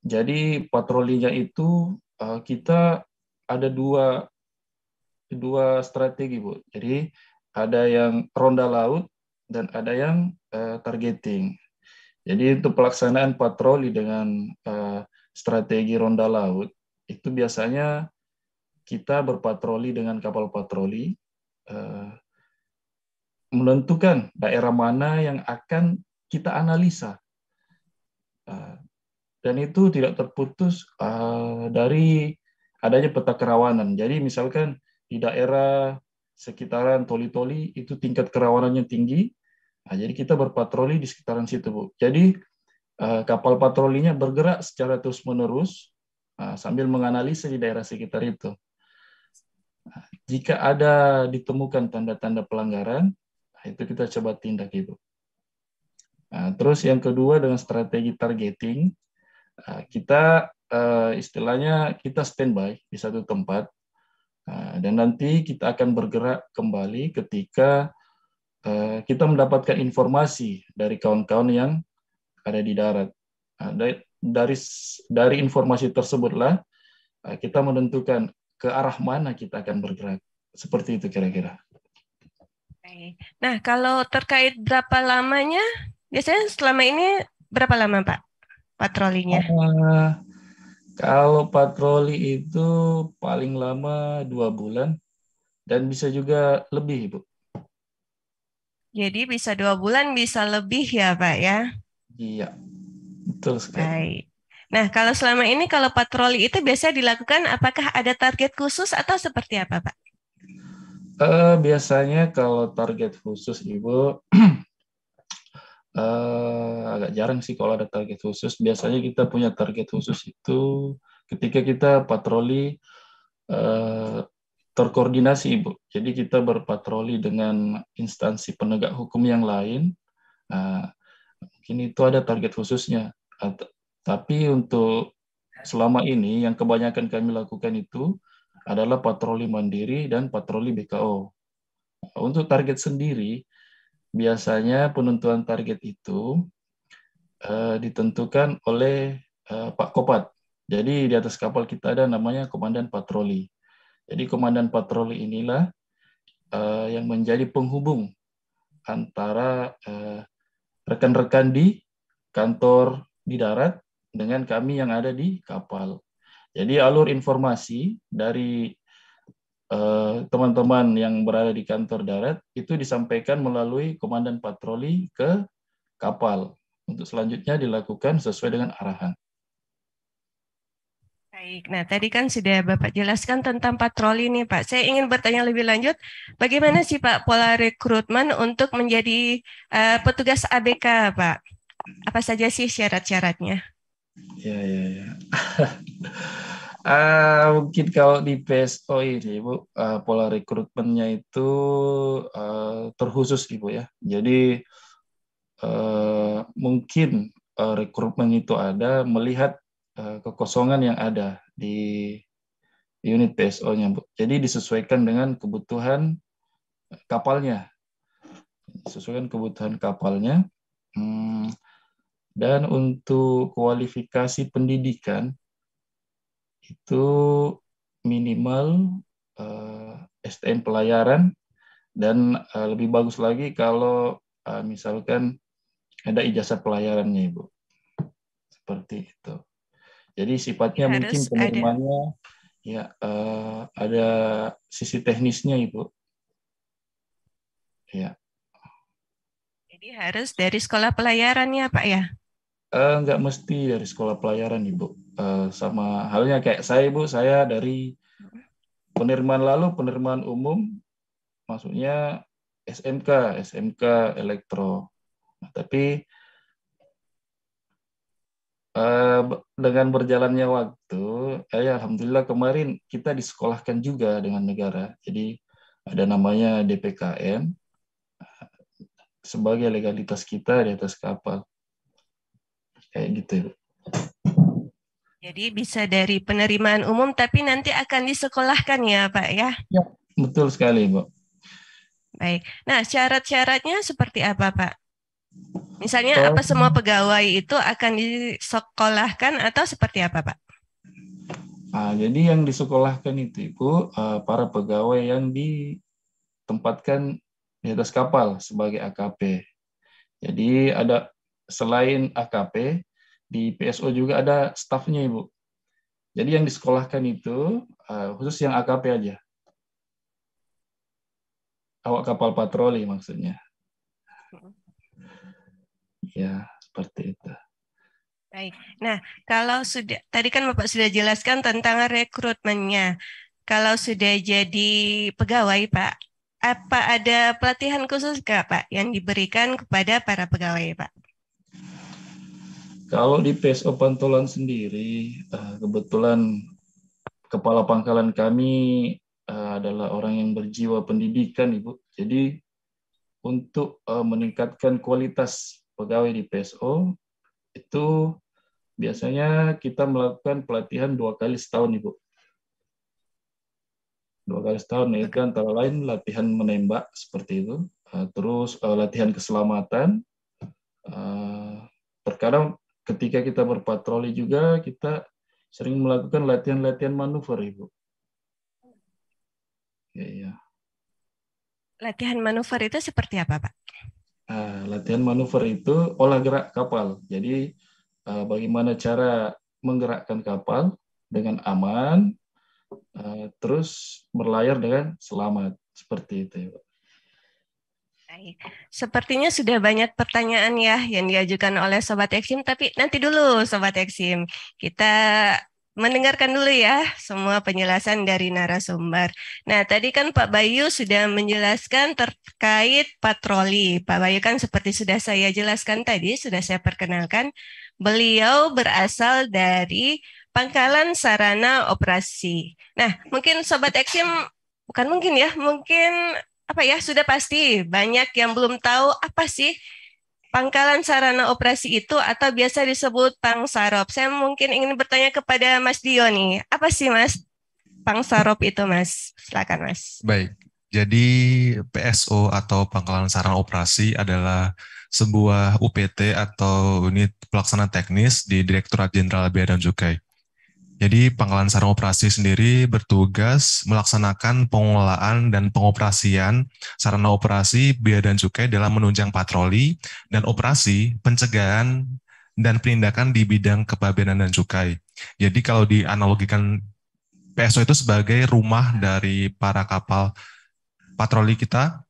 Jadi patrolinya itu kita ada dua strategi, Bu. Jadi ada yang ronda laut dan ada yang targeting. Jadi untuk pelaksanaan patroli dengan strategi ronda laut itu biasanya kita berpatroli dengan kapal patroli, menentukan daerah mana yang akan kita analisa. Dan itu tidak terputus dari adanya peta kerawanan. Jadi misalkan di daerah sekitaran Toli-Toli itu tingkat kerawanannya tinggi, jadi kita berpatroli di sekitaran situ, Bu. Jadi kapal patrolinya bergerak secara terus-menerus sambil menganalisa di daerah sekitar itu. Jika ada ditemukan tanda-tanda pelanggaran, itu kita coba tindak, Ibu. Terus yang kedua dengan strategi targeting, kita istilahnya kita standby di satu tempat dan nanti kita akan bergerak kembali ketika kita mendapatkan informasi dari kawan-kawan yang ada di darat. Dari informasi tersebutlah kita menentukan ke arah mana kita akan bergerak. Seperti itu kira-kira. Nah, kalau terkait berapa lamanya, biasanya selama ini berapa lama Pak patrolinya? Kalau patroli itu paling lama 2 bulan dan bisa juga lebih, Ibu. Jadi bisa 2 bulan, bisa lebih ya Pak ya? Iya, betul sekali. Baik. Nah, kalau selama ini kalau patroli itu biasanya dilakukan, apakah ada target khusus atau seperti apa Pak? Biasanya kalau target khusus, Ibu, agak jarang sih kalau ada target khusus. Biasanya kita punya target khusus itu ketika kita patroli terkoordinasi, Ibu. Jadi kita berpatroli dengan instansi penegak hukum yang lain. Mungkin itu ada target khususnya. Tapi untuk selama ini yang kebanyakan kami lakukan itu adalah patroli mandiri dan patroli BKO. Untuk target sendiri, biasanya penentuan target itu ditentukan oleh Pak Kopat. Jadi di atas kapal kita ada namanya Komandan Patroli. Jadi Komandan Patroli inilah yang menjadi penghubung antara rekan-rekan di kantor di darat dengan kami yang ada di kapal. Jadi alur informasi dari teman-teman yang berada di kantor darat itu disampaikan melalui Komandan Patroli ke kapal. Untuk selanjutnya dilakukan sesuai dengan arahan. Baik, nah tadi kan sudah Bapak jelaskan tentang patroli nih Pak. Saya ingin bertanya lebih lanjut, bagaimana sih Pak pola rekrutmen untuk menjadi petugas ABK Pak? Apa saja sih syarat-syaratnya? Ya. Mungkin kalau di PSO ini, Bu, pola rekrutmennya itu terkhusus, Ibu ya. Jadi mungkin rekrutmen itu ada melihat kekosongan yang ada di unit PSO-nya, Bu. Jadi disesuaikan dengan kebutuhan kapalnya. Disesuaikan kebutuhan kapalnya. Dan untuk kualifikasi pendidikan itu minimal STM pelayaran dan lebih bagus lagi kalau misalkan ada ijazah pelayarannya, Ibu. Seperti itu. Jadi sifatnya mungkin penerimaannya ya ada sisi teknisnya, Ibu. Ya. Jadi harus dari sekolah pelayaran ya Pak ya? Nggak mesti dari sekolah pelayaran, Ibu. Sama halnya kayak saya, Ibu, saya dari penerimaan umum, maksudnya SMK elektro. Nah, tapi dengan berjalannya waktu, alhamdulillah kemarin kita disekolahkan juga dengan negara. Jadi ada namanya DPKM sebagai legalitas kita di atas kapal. Kayak gitu, Ibu. Jadi bisa dari penerimaan umum tapi nanti akan disekolahkan ya Pak ya? Ya, betul sekali, Bu. Baik. Nah, syarat-syaratnya seperti apa Pak? Misalnya apa semua pegawai itu akan disekolahkan atau seperti apa Pak? Jadi yang disekolahkan itu, Ibu, para pegawai yang ditempatkan di atas kapal sebagai AKP. Jadi ada selain AKP, di PSO juga ada stafnya, Ibu. Jadi yang disekolahkan itu khusus yang AKP aja. Awak kapal patroli maksudnya. Ya, seperti itu. Baik. Nah, kalau sudah, tadi kan Bapak sudah jelaskan tentang rekrutmennya. Kalau sudah jadi pegawai, Pak, apa ada pelatihan khusus nggak, Pak, yang diberikan kepada para pegawai, Pak? Kalau di PSO Pantolan sendiri, kebetulan kepala pangkalan kami adalah orang yang berjiwa pendidikan, Ibu. Jadi untuk meningkatkan kualitas pegawai di PSO, itu biasanya kita melakukan pelatihan 2 kali setahun, Ibu. 2 kali setahun, itu antara lain latihan menembak seperti itu. terus latihan keselamatan. Terkadang ketika kita berpatroli juga kita sering melakukan latihan-latihan manuver, Ibu. Ya. Latihan manuver itu seperti apa, Pak? Latihan manuver itu olah gerak kapal. Jadi bagaimana cara menggerakkan kapal dengan aman, terus berlayar dengan selamat. Seperti itu, Ibu. Baik. Sepertinya sudah banyak pertanyaan ya yang diajukan oleh Sobat Eksim, tapi nanti dulu Sobat Eksim. Kita mendengarkan dulu ya semua penjelasan dari narasumber. Nah, tadi kan Pak Bayu sudah menjelaskan terkait patroli. Pak Bayu kan seperti sudah saya jelaskan tadi, sudah saya perkenalkan, beliau berasal dari Pangkalan Sarana Operasi. Nah, mungkin Sobat Eksim, bukan mungkin ya, mungkin apa ya, sudah pasti banyak yang belum tahu apa sih Pangkalan Sarana Operasi itu atau biasa disebut Pangsarop. Saya mungkin ingin bertanya kepada Mas Dio nih, apa sih Mas Pangsarop itu, Mas? Silakan, Mas. Baik, jadi PSO atau Pangkalan Sarana Operasi adalah sebuah UPT atau unit pelaksana teknis di Direktorat Jenderal Bea dan Cukai. Jadi Pangkalan Sarana Operasi sendiri bertugas melaksanakan pengelolaan dan pengoperasian sarana operasi bea dan cukai dalam menunjang patroli dan operasi pencegahan dan penindakan di bidang kepabeanan dan cukai. Jadi kalau dianalogikan PSO itu sebagai rumah dari para kapal patroli kita,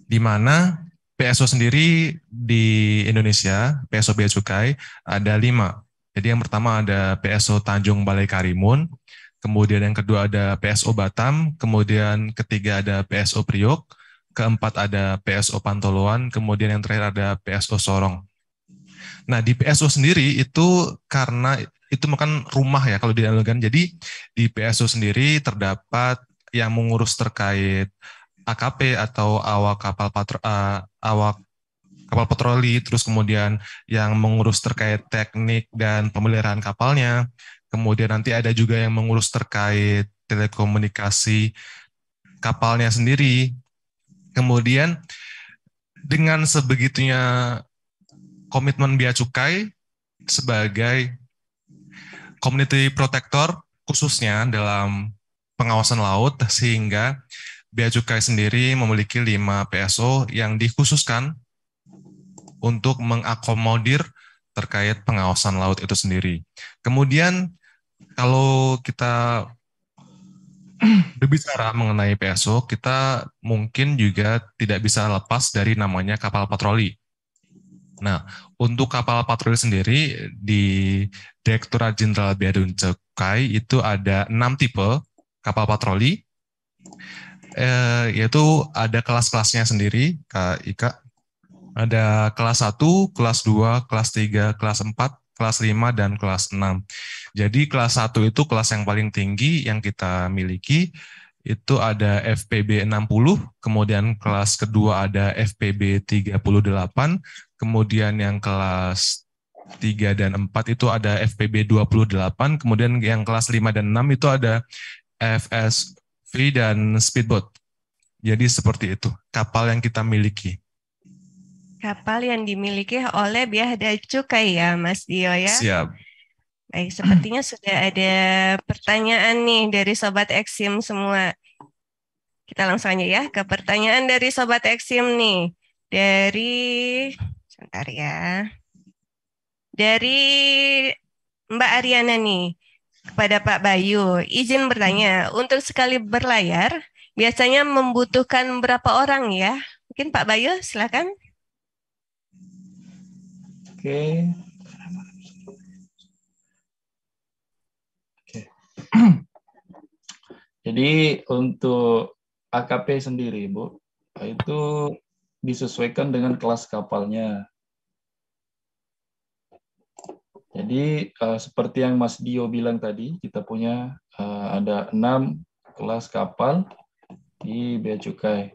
di mana PSO sendiri di Indonesia, PSO Bea Cukai ada 5. Jadi yang pertama ada PSO Tanjung Balai Karimun, kemudian yang kedua ada PSO Batam, kemudian ketiga ada PSO Priok, keempat ada PSO Pantoloan, kemudian yang terakhir ada PSO Sorong. Nah di PSO sendiri itu karena itu bukan rumah ya kalau dianalogikan, jadi di PSO sendiri terdapat yang mengurus terkait AKP atau awak kapal patroli, terus kemudian yang mengurus terkait teknik dan pemeliharaan kapalnya, kemudian nanti ada juga yang mengurus terkait telekomunikasi kapalnya sendiri. Kemudian dengan sebegitunya komitmen Bea Cukai sebagai community protector khususnya dalam pengawasan laut, sehingga Bea Cukai sendiri memiliki 5 PSO yang dikhususkan untuk mengakomodir terkait pengawasan laut itu sendiri. Kemudian kalau kita berbicara mengenai PSO, kita mungkin juga tidak bisa lepas dari namanya kapal patroli. Nah, untuk kapal patroli sendiri di Direktorat Jenderal Bea dan Cukai itu ada 6 tipe kapal patroli, yaitu ada kelas-kelasnya sendiri, Kak Ika. Ada kelas 1, kelas 2, kelas 3, kelas 4, kelas 5, dan kelas 6. Jadi kelas 1 itu kelas yang paling tinggi yang kita miliki, itu ada FPB 60, kemudian kelas kedua ada FPB 38, kemudian yang kelas 3 dan 4 itu ada FPB 28, kemudian yang kelas 5 dan 6 itu ada FSV dan speedboat. Jadi seperti itu, kapal yang kita miliki. Kapal yang dimiliki oleh Bea dan Cukai ya, Mas Dio ya. Siap. Baik, sepertinya sudah ada pertanyaan nih dari Sobat Eksim semua. Kita langsung aja ya ke pertanyaan dari Sobat Eksim nih. Sebentar ya. Dari Mbak Ariana nih, kepada Pak Bayu, izin bertanya, untuk sekali berlayar, biasanya membutuhkan berapa orang ya? Mungkin Pak Bayu, silakan. Oke. Jadi untuk AKP sendiri, Bu, itu disesuaikan dengan kelas kapalnya. Jadi seperti yang Mas Dio bilang tadi, kita punya ada 6 kelas kapal di Bea Cukai.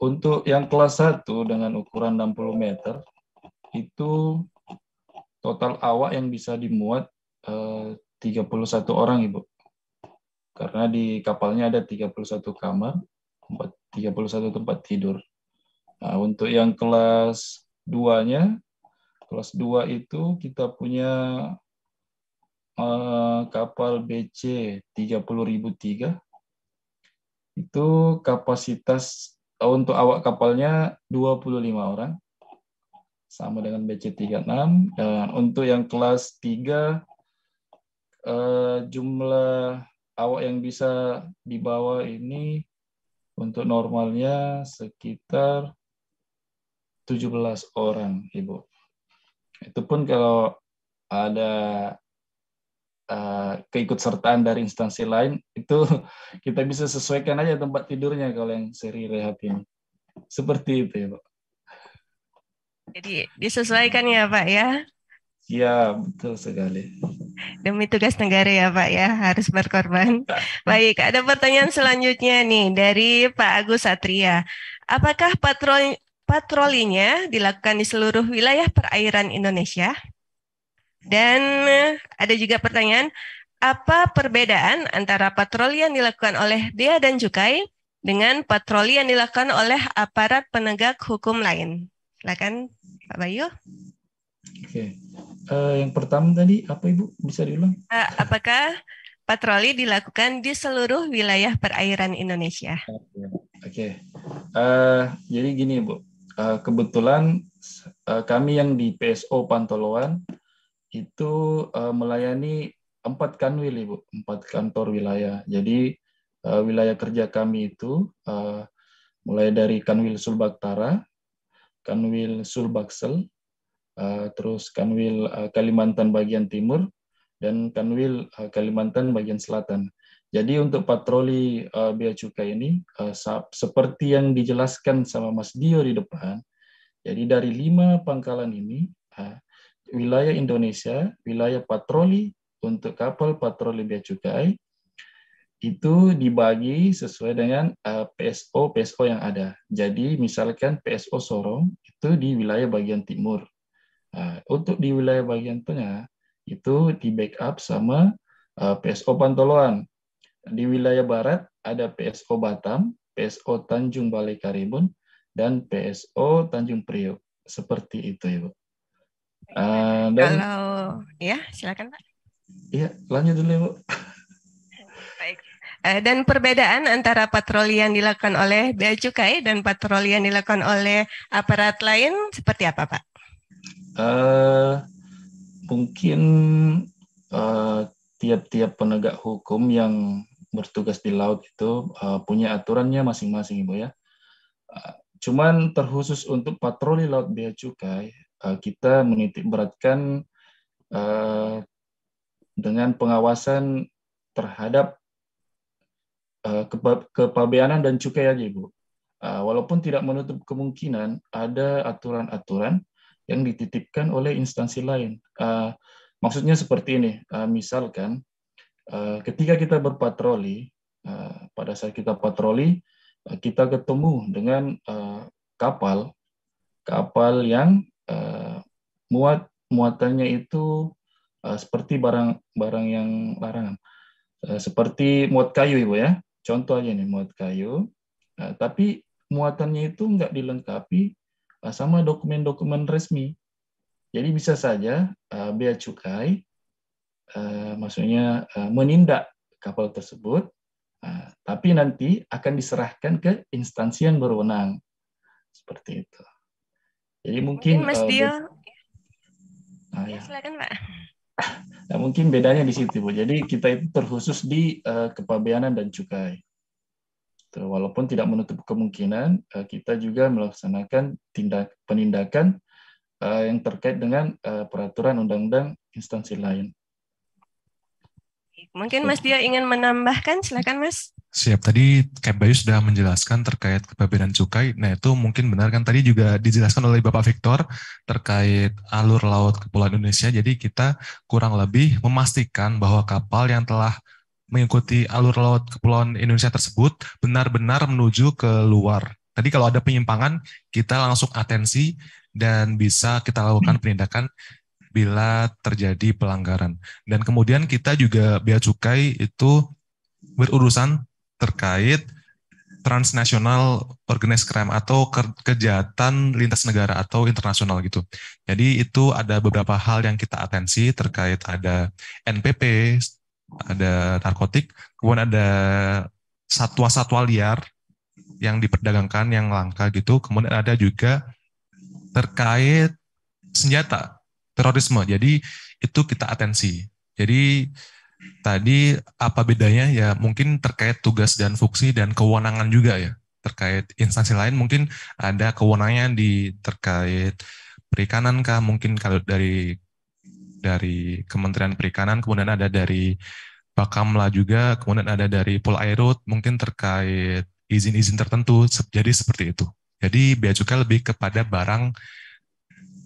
Untuk yang kelas 1 dengan ukuran 60 meter, itu total awak yang bisa dimuat 31 orang, Ibu. Karena di kapalnya ada 31 kamar, 31 tempat tidur. Nah, untuk yang kelas 2-nya, kelas 2 itu kita punya kapal BC 30.003. Itu kapasitas untuk awak kapalnya 25 orang, sama dengan BC 36. Dan untuk yang kelas 3, jumlah awak yang bisa dibawa ini untuk normalnya sekitar 17 orang, Ibu. Itu pun kalau ada keikutsertaan dari instansi lain, itu kita bisa sesuaikan aja tempat tidurnya kalau yang seri rehab ini. Seperti itu ya, Pak. Jadi disesuaikan ya Pak ya. Ya, betul sekali. Demi tugas negara ya Pak ya, harus berkorban. Baik, ada pertanyaan selanjutnya nih dari Pak Agus Satria. Apakah patrolinya dilakukan di seluruh wilayah perairan Indonesia? Dan ada juga pertanyaan, apa perbedaan antara patroli yang dilakukan oleh Bea dan Cukai dengan patroli yang dilakukan oleh aparat penegak hukum lain? Silakan Pak Bayu. Oke. Yang pertama tadi apa Ibu? Bisa diulang? Apakah patroli dilakukan di seluruh wilayah perairan Indonesia? Oke. Jadi gini Bu, kebetulan kami yang di PSO Pantoloan itu melayani 4 kanwil Ibu, 4 kantor wilayah. Jadi wilayah kerja kami itu mulai dari Kanwil Sulbaktara, Kanwil Sulbaksel, terus Kanwil Kalimantan bagian timur, dan Kanwil Kalimantan bagian selatan. Jadi untuk patroli Bea Cukai ini, seperti yang dijelaskan sama Mas Dio di depan, jadi dari 5 pangkalan ini, wilayah Indonesia, wilayah patroli untuk kapal patroli Bea Cukai, itu dibagi sesuai dengan PSO yang ada. Jadi misalkan PSO Sorong itu di wilayah bagian timur. Untuk di wilayah bagian tengah itu di backup sama PSO Pantoloan. Di wilayah barat ada PSO Batam, PSO Tanjung Balai Karimun, dan PSO Tanjung Priok. Seperti itu, Ibu. Kalau ya silakan Pak. Iya, lanjut dulu Ibu. Baik. Dan perbedaan antara patroli yang dilakukan oleh Bea Cukai dan patroli yang dilakukan oleh aparat lain seperti apa Pak? Mungkin tiap-tiap penegak hukum yang bertugas di laut itu punya aturannya masing-masing Ibu ya. Cuman terkhusus untuk patroli laut Bea Cukai, kita menitik beratkan dengan pengawasan terhadap kepabeanan dan cukai aja Ibu. Walaupun tidak menutup kemungkinan ada aturan-aturan yang dititipkan oleh instansi lain. Maksudnya seperti ini, misalkan ketika kita berpatroli, pada saat kita patroli, kita ketemu dengan kapal yang muatannya itu seperti barang yang larangan, seperti muat kayu Ibu ya. Contoh aja nih, muat kayu, tapi muatannya itu nggak dilengkapi sama dokumen-dokumen resmi. Jadi bisa saja Bea Cukai maksudnya menindak kapal tersebut, tapi nanti akan diserahkan ke instansi yang berwenang. Seperti itu. Jadi mungkin Mas Dio. Silakan Pak. Nah, mungkin bedanya di situ Bu. Jadi kita itu terkhusus di kepabeanan dan cukai. Walaupun tidak menutup kemungkinan kita juga melaksanakan penindakan yang terkait dengan peraturan undang-undang instansi lain. Mungkin Mas Dio ingin menambahkan, silakan Mas. Siap, tadi Kak Bayu sudah menjelaskan terkait kepabeanan cukai. Nah itu mungkin benar kan, tadi juga dijelaskan oleh Bapak Victor terkait alur laut Kepulauan Indonesia. Jadi kita kurang lebih memastikan bahwa kapal yang telah mengikuti alur laut Kepulauan Indonesia tersebut benar-benar menuju ke luar. Tadi kalau ada penyimpangan, kita langsung atensi dan bisa kita lakukan penindakan bila terjadi pelanggaran. Dan kemudian kita juga Bea Cukai itu berurusan terkait transnational organized crime atau kejahatan lintas negara atau internasional gitu. Jadi itu ada beberapa hal yang kita atensi terkait ada NPP, ada narkotik, kemudian ada satwa-satwa liar yang diperdagangkan, yang langka gitu. Kemudian ada juga terkait senjata, terorisme. Jadi itu kita atensi. Jadi tadi apa bedanya ya mungkin terkait tugas dan fungsi dan kewenangan juga ya. Terkait instansi lain mungkin ada kewenangan di terkait perikanan kah, mungkin kalau dari Kementerian Perikanan, kemudian ada dari Bakamla juga, kemudian ada dari Polairut, mungkin terkait izin-izin tertentu, jadi seperti itu. Jadi bea cukai lebih kepada barang,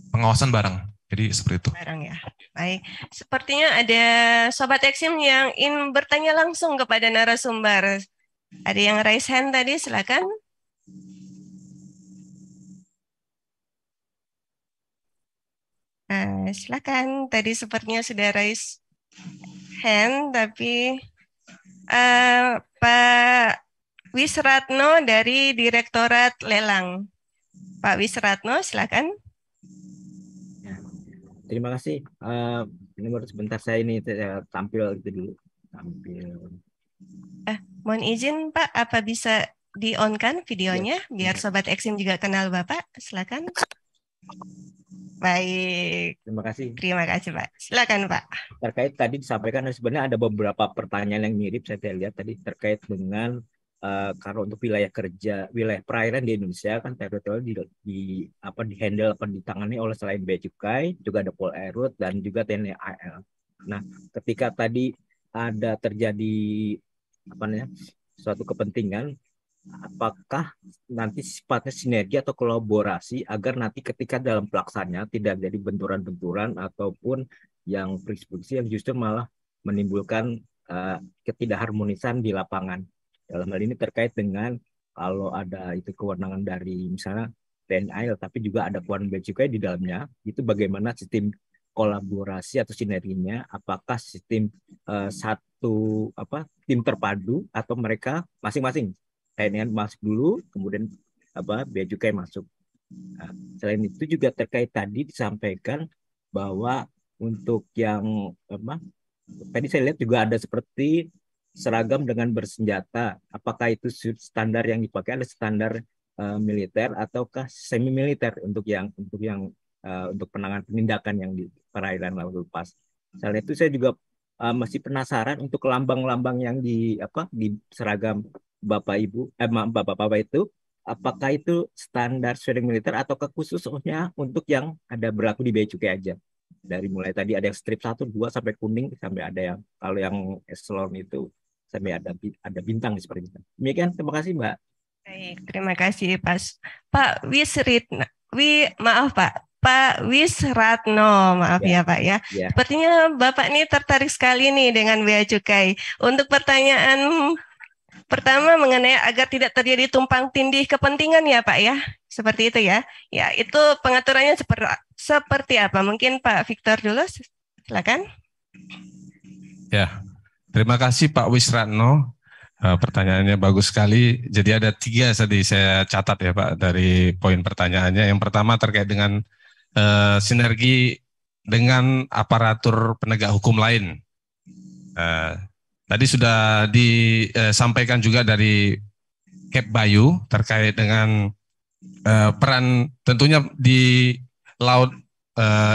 pengawasan barang, jadi seperti itu. Barang ya, baik. Sepertinya ada Sobat Eksim yang ingin bertanya langsung kepada narasumber. Ada yang raise hand tadi, silakan. Silakan, tadi sepertinya sudah raise hand, tapi Pak Wisratno dari Direktorat Lelang. Pak Wisratno, silakan. Ya, terima kasih. Ini baru sebentar saya tampil gitu dulu. Mohon izin Pak, apa bisa di-on-kan videonya biar Sobat Eksim juga kenal Bapak? Silakan. Baik. Terima kasih Pak. Silakan Pak. Terkait tadi disampaikan sebenarnya ada beberapa pertanyaan yang mirip saya lihat tadi terkait dengan kalau untuk wilayah kerja, wilayah perairan di Indonesia kan teritorial di handle ditangani oleh selain Bea Cukai juga ada Polairut dan juga TNI AL. Nah, ketika tadi ada terjadi suatu kepentingan, apakah nanti sifatnya sinergi atau kolaborasi agar nanti ketika dalam pelaksananya tidak jadi benturan-benturan ataupun yang friksi yang justru malah menimbulkan ketidakharmonisan di lapangan. Dalam hal ini terkait dengan kalau ada itu kewenangan dari misalnya TNI tapi juga ada kewenangan Bea Cukai di dalamnya, itu bagaimana sistem kolaborasi atau sinerginya, apakah sistem tim terpadu atau mereka masing-masing TNI masuk dulu, kemudian Bea Cukai masuk. Nah, selain itu juga terkait tadi disampaikan bahwa untuk yang tadi saya lihat juga ada seperti seragam dengan bersenjata. Apakah itu standar yang dipakai ada standar militer ataukah semi militer untuk penanganan penindakan yang di perairan laut lepas. Selain itu saya juga masih penasaran untuk lambang-lambang yang di seragam Bapak-Bapak itu, apakah itu standar sesuai militer atau khususnya untuk yang ada berlaku di Bea Cukai aja? Dari mulai tadi ada yang strip 1, 2 sampai kuning, sampai ada yang kalau yang eselon itu sampai ada bintang seperti itu. Demikian, terima kasih Mbak. Baik, terima kasih Pak Wisratno, maaf ya Pak ya. Sepertinya Bapak ini tertarik sekali nih dengan Bea Cukai. Untuk pertanyaan pertama mengenai agar tidak terjadi tumpang tindih kepentingan ya Pak ya, seperti itu ya. Ya itu pengaturannya seperti apa? Mungkin Pak Victor dulu, silakan. Ya, terima kasih Pak Wisratno. Pertanyaannya bagus sekali. Jadi ada 3 tadi saya catat ya Pak dari poin pertanyaannya. Yang pertama terkait dengan sinergi dengan aparatur penegak hukum lain. Tadi sudah disampaikan juga dari Kep Bayu terkait dengan peran tentunya di laut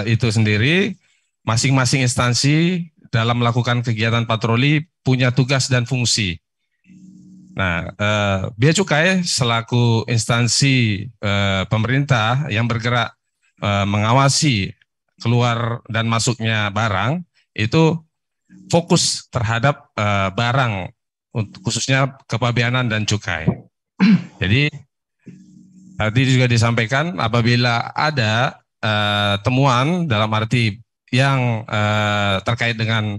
itu sendiri, masing-masing instansi dalam melakukan kegiatan patroli punya tugas dan fungsi. Nah, Bea Cukai selaku instansi pemerintah yang bergerak mengawasi keluar dan masuknya barang itu fokus terhadap barang, khususnya kepabeanan dan cukai. Jadi tadi juga disampaikan apabila ada temuan dalam arti yang terkait dengan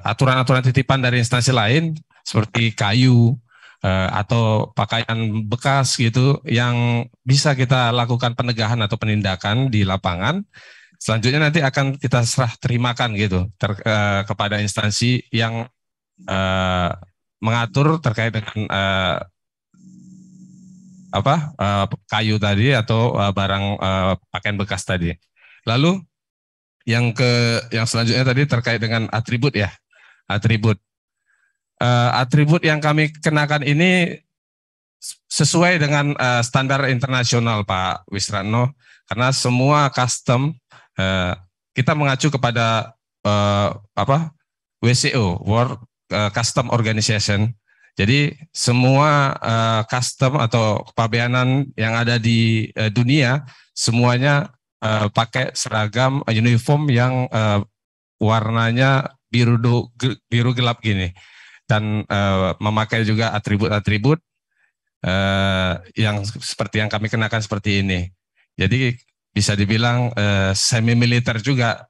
aturan-aturan titipan dari instansi lain seperti kayu atau pakaian bekas gitu yang bisa kita lakukan penegahan atau penindakan di lapangan. Selanjutnya nanti akan kita serah terimakan gitu kepada instansi yang mengatur terkait dengan kayu tadi atau barang pakaian bekas tadi. Lalu yang selanjutnya tadi terkait dengan atribut ya, atribut. Atribut yang kami kenakan ini sesuai dengan standar internasional Pak Wisratno, karena semua custom kita mengacu kepada WCO, World Custom Organization. Jadi semua custom atau kepabeanan yang ada di dunia semuanya pakai seragam uniform yang warnanya biru gelap gini, dan memakai juga atribut-atribut yang seperti yang kami kenakan seperti ini. Jadi bisa dibilang semi militer juga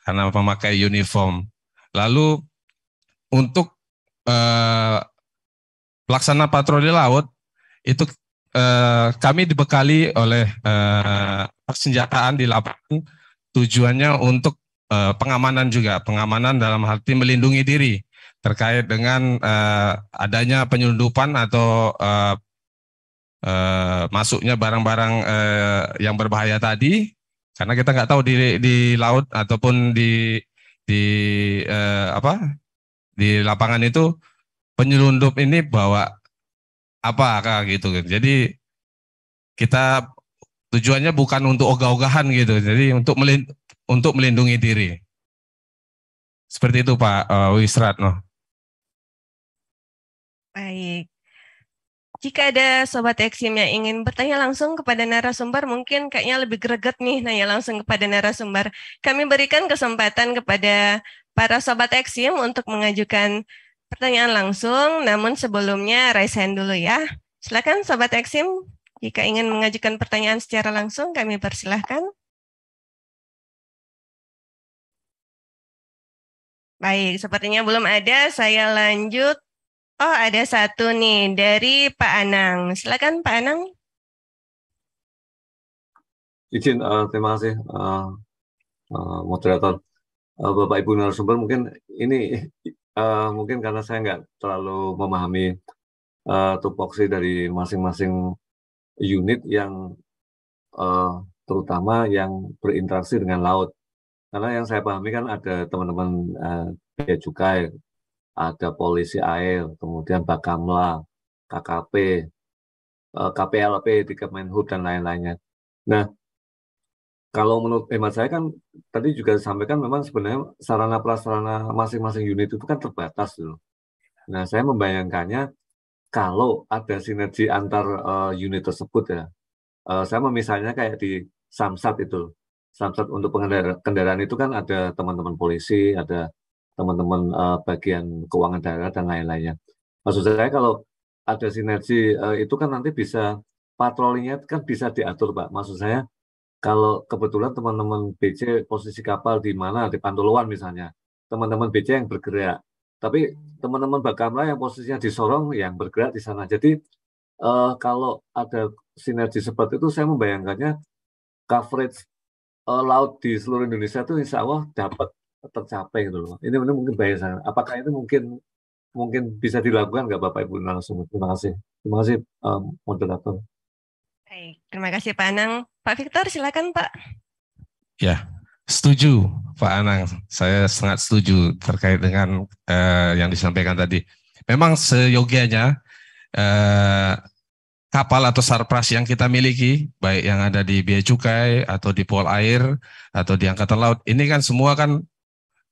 karena memakai uniform. Lalu untuk pelaksana patroli laut itu kami dibekali oleh persenjataan di lapangan, tujuannya untuk pengamanan juga, pengamanan dalam arti melindungi diri terkait dengan adanya penyelundupan atau masuknya barang-barang yang berbahaya tadi, karena kita nggak tahu di laut ataupun di lapangan itu penyelundup ini bawa apa gitu. Jadi kita tujuannya bukan untuk ogah-ogahan gitu, jadi untuk melindungi diri. Seperti itu Pak Wisratno. Baik. Jika ada Sobat Eksim yang ingin bertanya langsung kepada narasumber, mungkin kayaknya lebih greget nih nanya langsung kepada narasumber. Kami berikan kesempatan kepada para Sobat Eksim untuk mengajukan pertanyaan langsung, namun sebelumnya raise hand dulu ya. Silakan Sobat Eksim, jika ingin mengajukan pertanyaan secara langsung, kami persilahkan. Baik, sepertinya belum ada, saya lanjut. Oh, ada satu nih dari Pak Anang. Silakan Pak Anang. Izin, terima kasih moderator. Bapak Ibu narasumber, mungkin ini mungkin karena saya nggak terlalu memahami tupoksi dari masing-masing unit yang terutama yang berinteraksi dengan laut. Karena yang saya pahami kan ada teman-teman Bea Cukai, ada polisi air, kemudian Bakamla, KKP, KPLP di Kemenhub dan lain-lainnya. Nah, kalau menurut hemat saya kan tadi juga disampaikan memang sebenarnya sarana prasarana masing-masing unit itu kan terbatas dulu. Nah, saya membayangkannya kalau ada sinergi antar unit tersebut ya. Saya misalnya kayak di Samsat itu. Samsat untuk kendaraan itu kan ada teman-teman polisi, ada teman-teman bagian keuangan daerah dan lain-lainnya. Maksud saya kalau ada sinergi itu kan nanti bisa patrolinya kan bisa diatur Pak. Maksud saya kalau kebetulan teman-teman BC posisi kapal di mana, di Pantoloan misalnya, teman-teman BC yang bergerak. Tapi teman-teman Bakamla yang posisinya di Sorong yang bergerak di sana. Jadi kalau ada sinergi seperti itu saya membayangkannya coverage laut di seluruh Indonesia itu insya Allah dapat tercapai gitu loh. Ini mungkin bahasan. Apakah itu mungkin bisa dilakukan nggak Bapak Ibu narasumber? Terima kasih. Terima kasih moderator. Baik, terima kasih Pak Anang. Pak Victor silakan Pak. Ya, setuju Pak Anang. Saya sangat setuju terkait dengan yang disampaikan tadi. Memang seyogianya kapal atau sarpras yang kita miliki, baik yang ada di Bea Cukai atau di Pol Air atau di Angkatan Laut, ini kan semua kan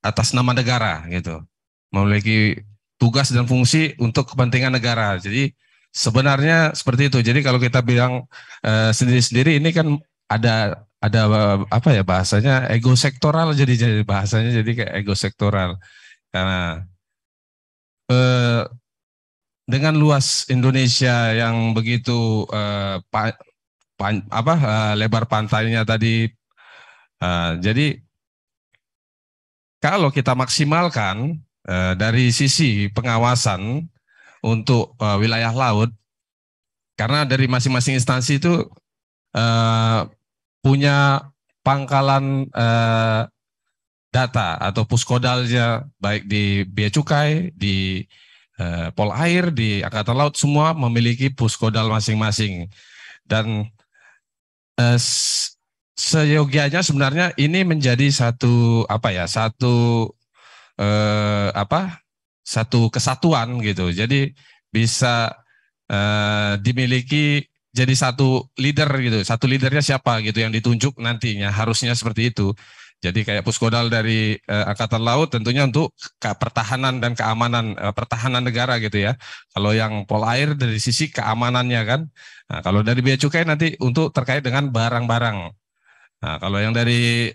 atas nama negara gitu, memiliki tugas dan fungsi untuk kepentingan negara. Jadi sebenarnya seperti itu. Jadi kalau kita bilang sendiri-sendiri ini kan ada apa ya bahasanya ego sektoral, jadi bahasanya jadi kayak ego sektoral karena dengan luas Indonesia yang begitu lebar pantainya tadi, jadi kalau kita maksimalkan dari sisi pengawasan untuk wilayah laut, karena dari masing-masing instansi itu punya pangkalan data atau puskodalnya, baik di Bea Cukai, di Polair, di Angkatan Laut, semua memiliki puskodal masing-masing. Dan seyogianya sebenarnya ini menjadi satu satu kesatuan gitu. Jadi bisa dimiliki jadi satu leader gitu. Satu leadernya siapa gitu yang ditunjuk nantinya, harusnya seperti itu. Jadi kayak puskodal dari Angkatan Laut tentunya untuk pertahanan dan keamanan, pertahanan negara gitu ya. Kalau yang Polair dari sisi keamanannya kan. Nah, kalau dari Bea Cukai nanti untuk terkait dengan barang-barang. Nah, kalau yang dari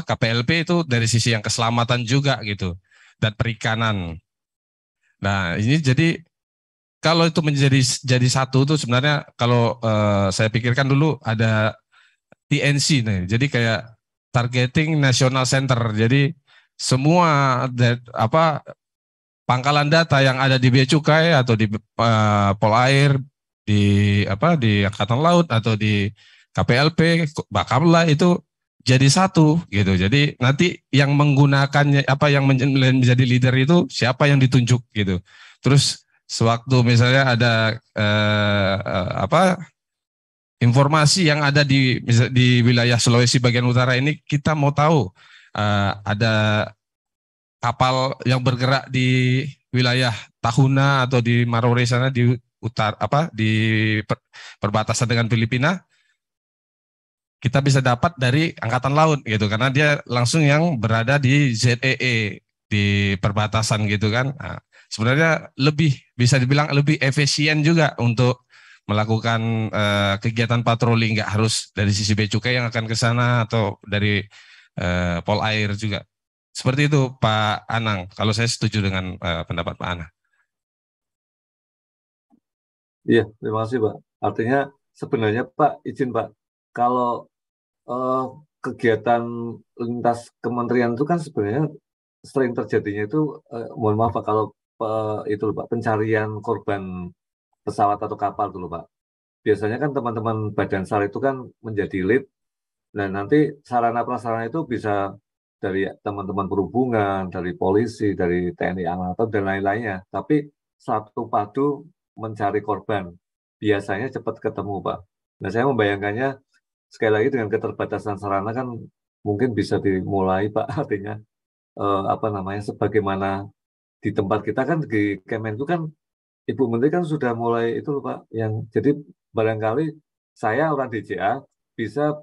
KPLP itu dari sisi yang keselamatan juga gitu, dan perikanan. Nah, ini jadi kalau itu jadi satu tuh sebenarnya kalau saya pikirkan dulu ada TNC nih. Jadi kayak Targeting National Center. Jadi semua pangkalan data yang ada di Bea Cukai atau di Polair, di Angkatan Laut atau di KPLP, Bakamla itu jadi satu gitu. Jadi nanti yang menggunakannya yang menjadi leader itu siapa yang ditunjuk gitu. Terus sewaktu misalnya ada informasi yang ada di wilayah Sulawesi bagian utara ini, kita mau tahu ada kapal yang bergerak di wilayah Tahuna atau di Marore sana di perbatasan dengan Filipina, kita bisa dapat dari Angkatan Laut gitu, karena dia langsung yang berada di ZEE di perbatasan gitu kan. Nah, sebenarnya bisa dibilang lebih efisien juga untuk melakukan kegiatan patroli, nggak harus dari sisi Bea Cukai yang akan ke sana atau dari Polair juga. Seperti itu Pak Anang, kalau saya setuju dengan pendapat Pak Anang. Iya, terima kasih Pak. Artinya sebenarnya Pak, izin Pak, kalau kegiatan lintas kementerian itu kan sebenarnya sering terjadinya itu, mohon maaf Pak, kalau itu Pak, pencarian korban pesawat atau kapal dulu Pak. Biasanya kan teman-teman Badan SAR itu kan menjadi lead, dan nanti sarana prasarana itu bisa dari teman-teman perhubungan, dari polisi, dari TNI Angkatan dan lain-lainnya. Tapi satu padu mencari korban, biasanya cepat ketemu Pak. Nah, saya membayangkannya sekali lagi dengan keterbatasan sarana kan mungkin bisa dimulai Pak, artinya sebagaimana di tempat kita kan di Kemenku kan Ibu Menteri kan sudah mulai itu Pak, yang jadi barangkali saya orang DJA bisa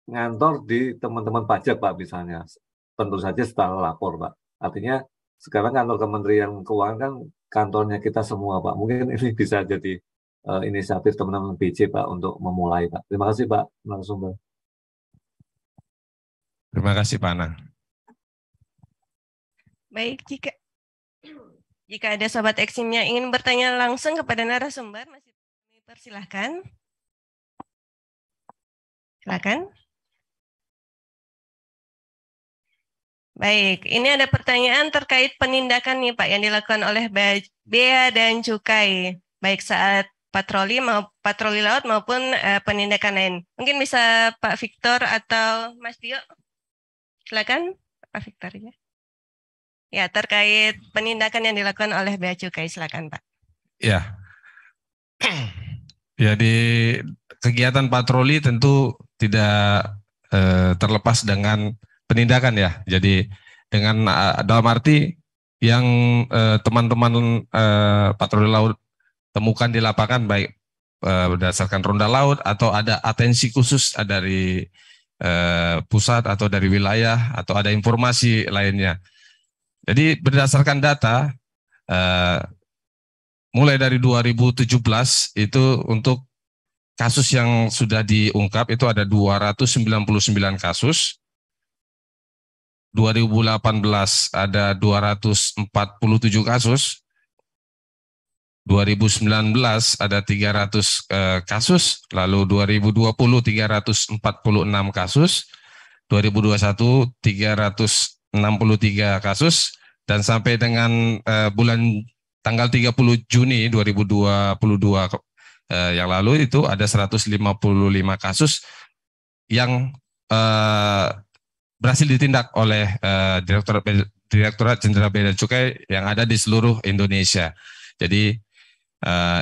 ngantor di teman-teman pajak Pak misalnya, tentu saja setelah lapor Pak. Artinya sekarang kantor Kementerian Keuangan kan kantornya kita semua Pak. Mungkin ini bisa jadi inisiatif teman-teman BC Pak untuk memulai Pak. Terima kasih Pak narasumber. Terima kasih Pak Anang. Baik, jika ada Sobat Eksim yang ingin bertanya langsung kepada narasumber, masih dipersilahkan. Silakan. Baik, ini ada pertanyaan terkait penindakan nih Pak yang dilakukan oleh Bea dan Cukai, baik saat patroli laut maupun penindakan lain. Mungkin bisa Pak Victor atau Mas Tio. Silakan Pak Victor ya. Ya, terkait penindakan yang dilakukan oleh Bea Cukai, silakan Pak. Ya. Ya, di kegiatan patroli tentu tidak terlepas dengan penindakan ya. Jadi dengan dalam arti yang teman-teman patroli laut temukan di lapangan, baik berdasarkan ronda laut atau ada atensi khusus dari pusat atau dari wilayah atau ada informasi lainnya. Jadi berdasarkan data mulai dari 2017 itu untuk kasus yang sudah diungkap itu ada 299 kasus. 2018 ada 247 kasus. 2019 ada 300 kasus, lalu 2020 346 kasus, 2021 363 kasus, dan sampai dengan bulan tanggal 30 Juni 2022 yang lalu itu ada 155 kasus yang berhasil ditindak oleh Direktorat Jenderal Bea dan Cukai yang ada di seluruh Indonesia. Jadi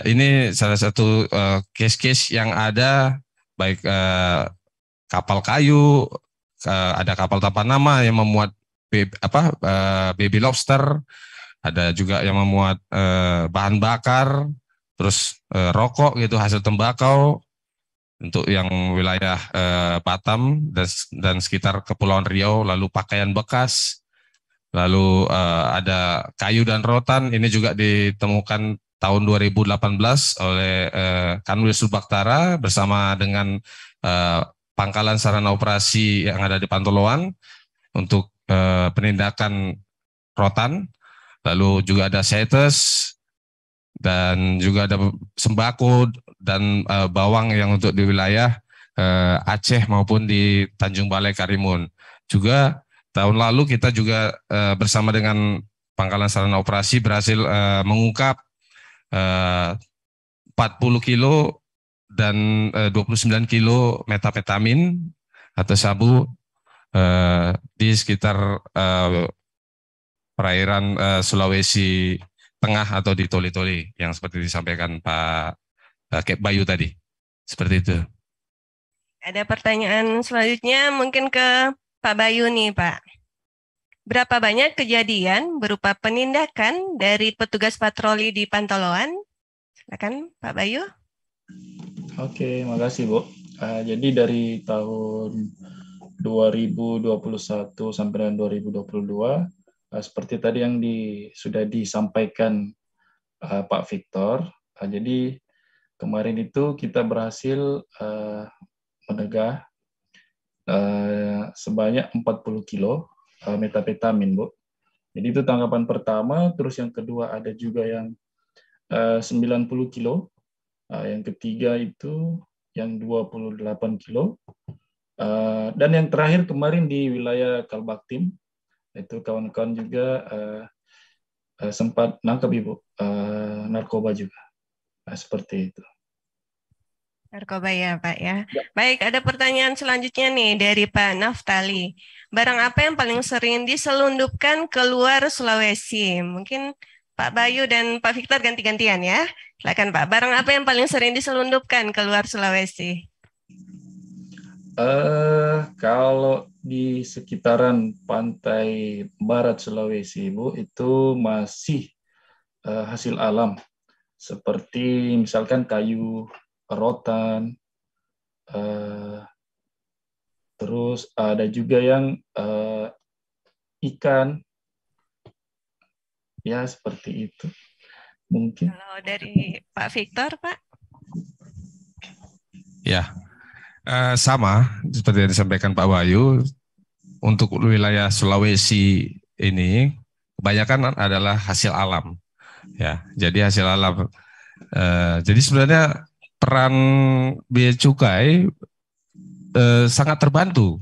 ini salah satu case-case yang ada, baik kapal kayu, ada kapal tanpa nama yang memuat baby lobster, ada juga yang memuat bahan bakar, terus rokok gitu, hasil tembakau untuk yang wilayah Batam dan sekitar Kepulauan Riau, lalu pakaian bekas, lalu ada kayu dan rotan. Ini juga ditemukan tahun 2018 oleh Kanwil Subaktara bersama dengan Pangkalan Sarana Operasi yang ada di Pantoloan untuk penindakan rotan. Lalu juga ada CITES dan juga ada sembako dan bawang yang untuk di wilayah Aceh maupun di Tanjung Balai Karimun. Juga tahun lalu kita juga bersama dengan Pangkalan Sarana Operasi berhasil mengungkap 40 kilo dan 29 kilo metapetamin atau sabu di sekitar perairan Sulawesi Tengah atau di Toli-Toli yang seperti disampaikan Pak Kep Bayu tadi. Seperti itu. Ada pertanyaan selanjutnya mungkin ke Pak Bayu nih, Pak. Berapa banyak kejadian berupa penindakan dari petugas patroli di Pantoloan? Silakan Pak Bayu. Oke, makasih Bu. Jadi dari tahun 2021 sampai dengan 2022, seperti tadi yang sudah disampaikan Pak Victor, jadi kemarin itu kita berhasil menegah sebanyak 40 kilo metapetamin, Bu. Jadi itu tanggapan pertama, terus yang kedua ada juga yang 90 kilo, yang ketiga itu yang 28 kilo, dan yang terakhir kemarin di wilayah Kalbaktim, itu kawan-kawan juga sempat nangkap Ibu, narkoba juga. Seperti itu. Narkoba ya Pak ya. Baik, ada pertanyaan selanjutnya nih dari Pak Naftali. Barang apa yang paling sering diselundupkan keluar Sulawesi? Mungkin Pak Bayu dan Pak Victor ganti-gantian ya. Silakan Pak. Barang apa yang paling sering diselundupkan keluar Sulawesi? Kalau di sekitaran pantai barat Sulawesi, Bu, itu masih hasil alam. Seperti misalkan kayu, rotan, terus ada juga yang ikan, ya seperti itu mungkin. Kalau dari Pak Victor, Pak? Ya, sama seperti yang disampaikan Pak Wahyu. Untuk wilayah Sulawesi ini kebanyakan adalah hasil alam, ya. Jadi hasil alam. Jadi sebenarnya peran Bea Cukai sangat terbantu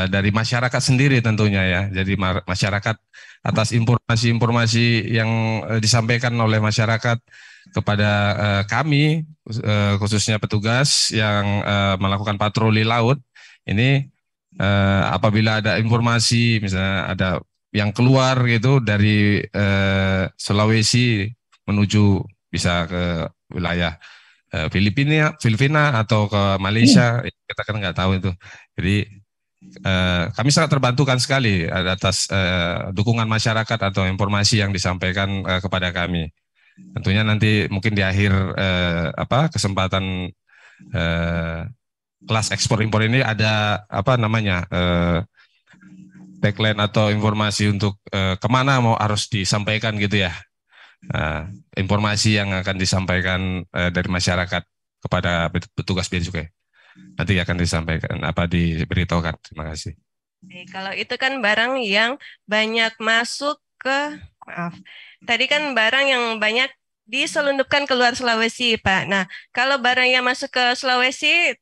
dari masyarakat sendiri tentunya ya. Jadi masyarakat atas informasi-informasi yang disampaikan oleh masyarakat kepada kami, khususnya petugas yang melakukan patroli laut, ini apabila ada informasi misalnya ada yang keluar gitu dari Sulawesi menuju bisa ke wilayah Filipina atau ke Malaysia, kita kan nggak tahu itu. Jadi kami sangat terbantukan sekali atas dukungan masyarakat atau informasi yang disampaikan kepada kami. Tentunya nanti mungkin di akhir kesempatan kelas ekspor impor ini ada tagline atau informasi untuk kemana mau harus disampaikan gitu ya. Informasi yang akan disampaikan dari masyarakat kepada petugas Bea Cukai nanti akan disampaikan diberitahukan. Terima kasih. Kalau itu kan barang yang banyak masuk ke tadi kan barang yang banyak diselundupkan keluar Sulawesi, Pak. Nah, kalau barang yang masuk ke Sulawesi,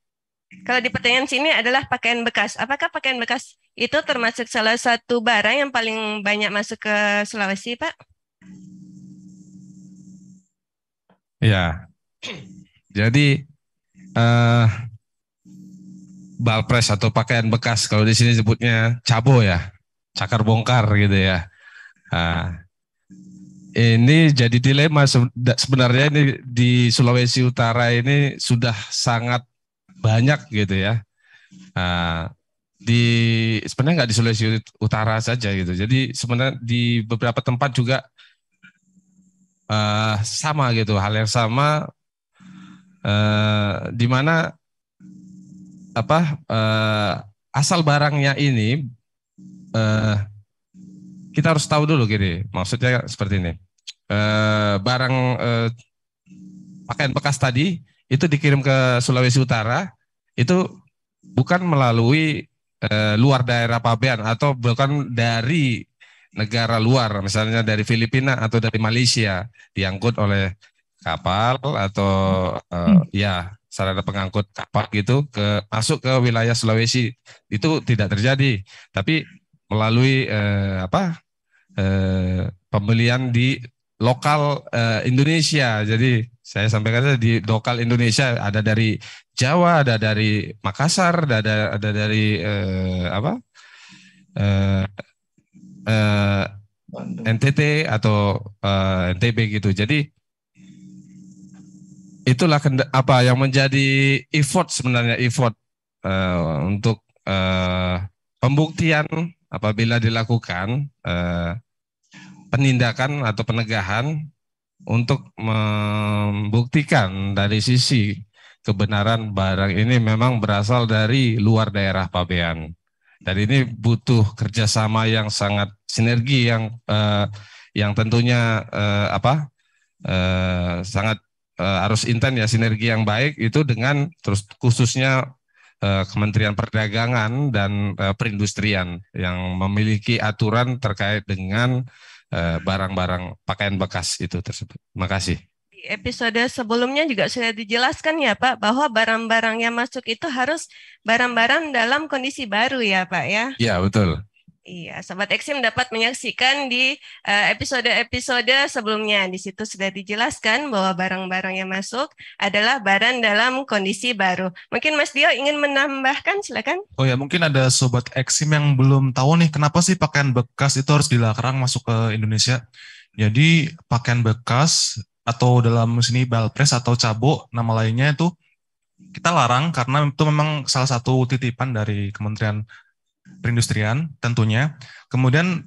kalau di pertanyaan sini adalah pakaian bekas. Apakah pakaian bekas itu termasuk salah satu barang yang paling banyak masuk ke Sulawesi, Pak? Ya, jadi balpres atau pakaian bekas, kalau di sini sebutnya cabo ya, cakar bongkar gitu ya. Nah, ini jadi dilema sebenarnya ini di Sulawesi Utara ini sudah sangat banyak gitu ya. Nah, sebenarnya nggak di Sulawesi Utara saja gitu. Jadi sebenarnya di beberapa tempat juga sama gitu, hal yang sama di mana asal barangnya ini kita harus tahu dulu gini. Maksudnya seperti ini. Barang pakaian bekas tadi itu dikirim ke Sulawesi Utara itu bukan melalui luar daerah pabean atau bukan dari negara luar, misalnya dari Filipina atau dari Malaysia, diangkut oleh kapal atau ya sarana pengangkut kapal gitu masuk ke wilayah Sulawesi. Itu tidak terjadi, tapi melalui pembelian di lokal Indonesia. Jadi saya sampaikan di lokal Indonesia, ada dari Jawa, ada dari Makassar, ada dari NTT atau NTB gitu. Jadi itulah apa yang menjadi effort sebenarnya, untuk pembuktian apabila dilakukan penindakan atau penegahan untuk membuktikan dari sisi kebenaran barang ini memang berasal dari luar daerah pabean. Dan ini butuh kerjasama yang sangat sinergi yang tentunya sangat harus intens ya, sinergi yang baik itu dengan terus khususnya Kementerian Perdagangan dan Perindustrian yang memiliki aturan terkait dengan barang-barang pakaian bekas itu tersebut. Terima kasih. Di episode sebelumnya juga sudah dijelaskan ya Pak, bahwa barang-barang yang masuk itu harus barang-barang dalam kondisi baru ya Pak ya? Iya, betul. Iya, Sobat Eksim dapat menyaksikan di episode-episode sebelumnya. Di situ sudah dijelaskan bahwa barang-barang yang masuk adalah barang dalam kondisi baru. Mungkin Mas Dio ingin menambahkan, silakan. Oh ya, mungkin ada Sobat Eksim yang belum tahu nih, kenapa sih pakaian bekas itu harus dilarang masuk ke Indonesia. Jadi pakaian bekas atau dalam sini balpres atau cabo, nama lainnya itu kita larang karena itu memang salah satu titipan dari Kementerian Perindustrian tentunya. Kemudian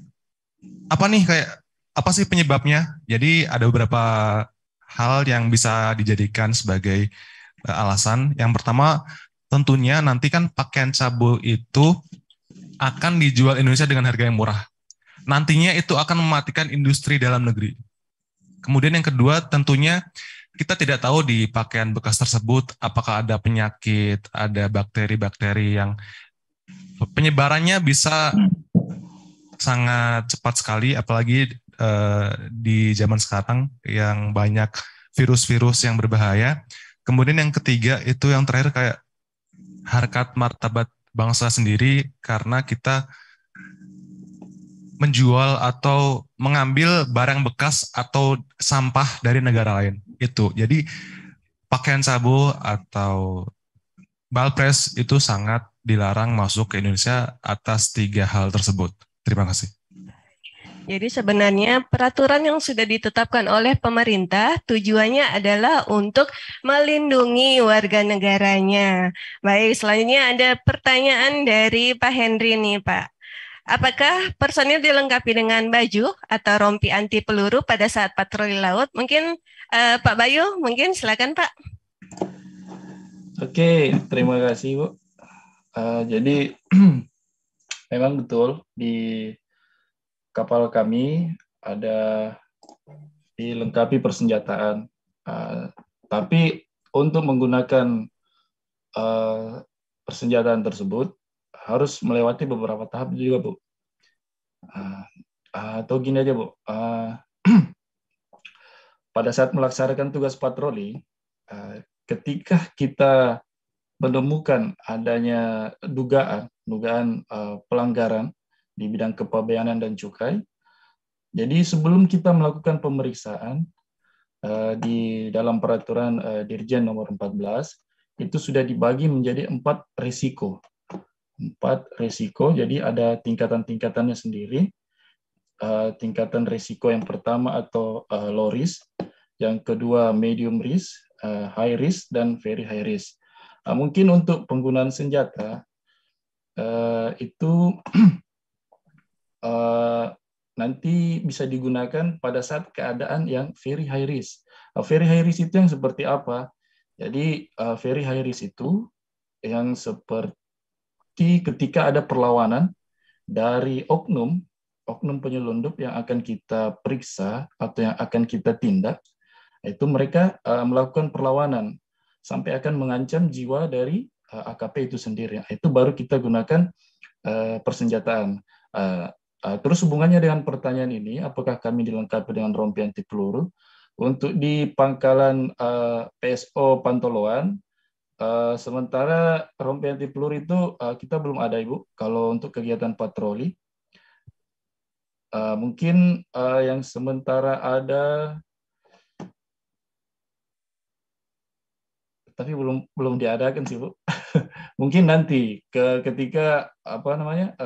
apa sih penyebabnya? Jadi ada beberapa hal yang bisa dijadikan sebagai alasan. Yang pertama tentunya nanti kan pakaian cabo itu akan dijual Indonesia dengan harga yang murah. Nantinya itu akan mematikan industri dalam negeri. Kemudian yang kedua tentunya kita tidak tahu di pakaian bekas tersebut apakah ada penyakit, ada bakteri-bakteri yang penyebarannya bisa sangat cepat sekali, apalagi di zaman sekarang yang banyak virus-virus yang berbahaya. Kemudian yang ketiga itu yang terakhir kayak harkat martabat bangsa sendiri karena kita menjual atau mengambil barang bekas atau sampah dari negara lain. Itu. Jadi pakaian cabo atau balpres itu sangat dilarang masuk ke Indonesia atas 3 hal tersebut. Terima kasih. Jadi sebenarnya peraturan yang sudah ditetapkan oleh pemerintah tujuannya adalah untuk melindungi warga negaranya. Baik, selanjutnya ada pertanyaan dari Pak Henry nih Pak. Apakah personil dilengkapi dengan baju atau rompi anti peluru pada saat patroli laut? Mungkin Pak Bayu, mungkin silakan Pak. Oke, terima kasih Bu. Jadi memang betul di kapal kami ada dilengkapi persenjataan, tapi untuk menggunakan persenjataan tersebut harus melewati beberapa tahap juga Bu. Atau gini aja Bu, pada saat melaksanakan tugas patroli, ketika kita menemukan adanya dugaan pelanggaran di bidang kepabeanan dan cukai. Jadi sebelum kita melakukan pemeriksaan di dalam peraturan Dirjen nomor 14 itu sudah dibagi menjadi 4 risiko. 4 risiko, jadi ada tingkatan-tingkatannya sendiri. tingkatan risiko yang pertama atau low risk, yang kedua medium risk, high risk, dan very high risk. Mungkin untuk penggunaan senjata itu nanti bisa digunakan pada saat keadaan yang very high risk. Very high risk itu yang seperti apa? Jadi very high risk itu yang seperti ketika ada perlawanan dari oknum penyelundup yang akan kita periksa atau yang akan kita tindak, itu mereka melakukan perlawanan sampai akan mengancam jiwa dari AKP itu sendiri. Itu baru kita gunakan persenjataan. Terus hubungannya dengan pertanyaan ini, apakah kami dilengkapi dengan rompi anti peluru? Untuk di pangkalan PSO Pantoloan, sementara rompi anti peluru itu kita belum ada, Ibu. Kalau untuk kegiatan patroli, mungkin yang sementara ada, tapi belum diadakan sih, Bu. Mungkin nanti ketika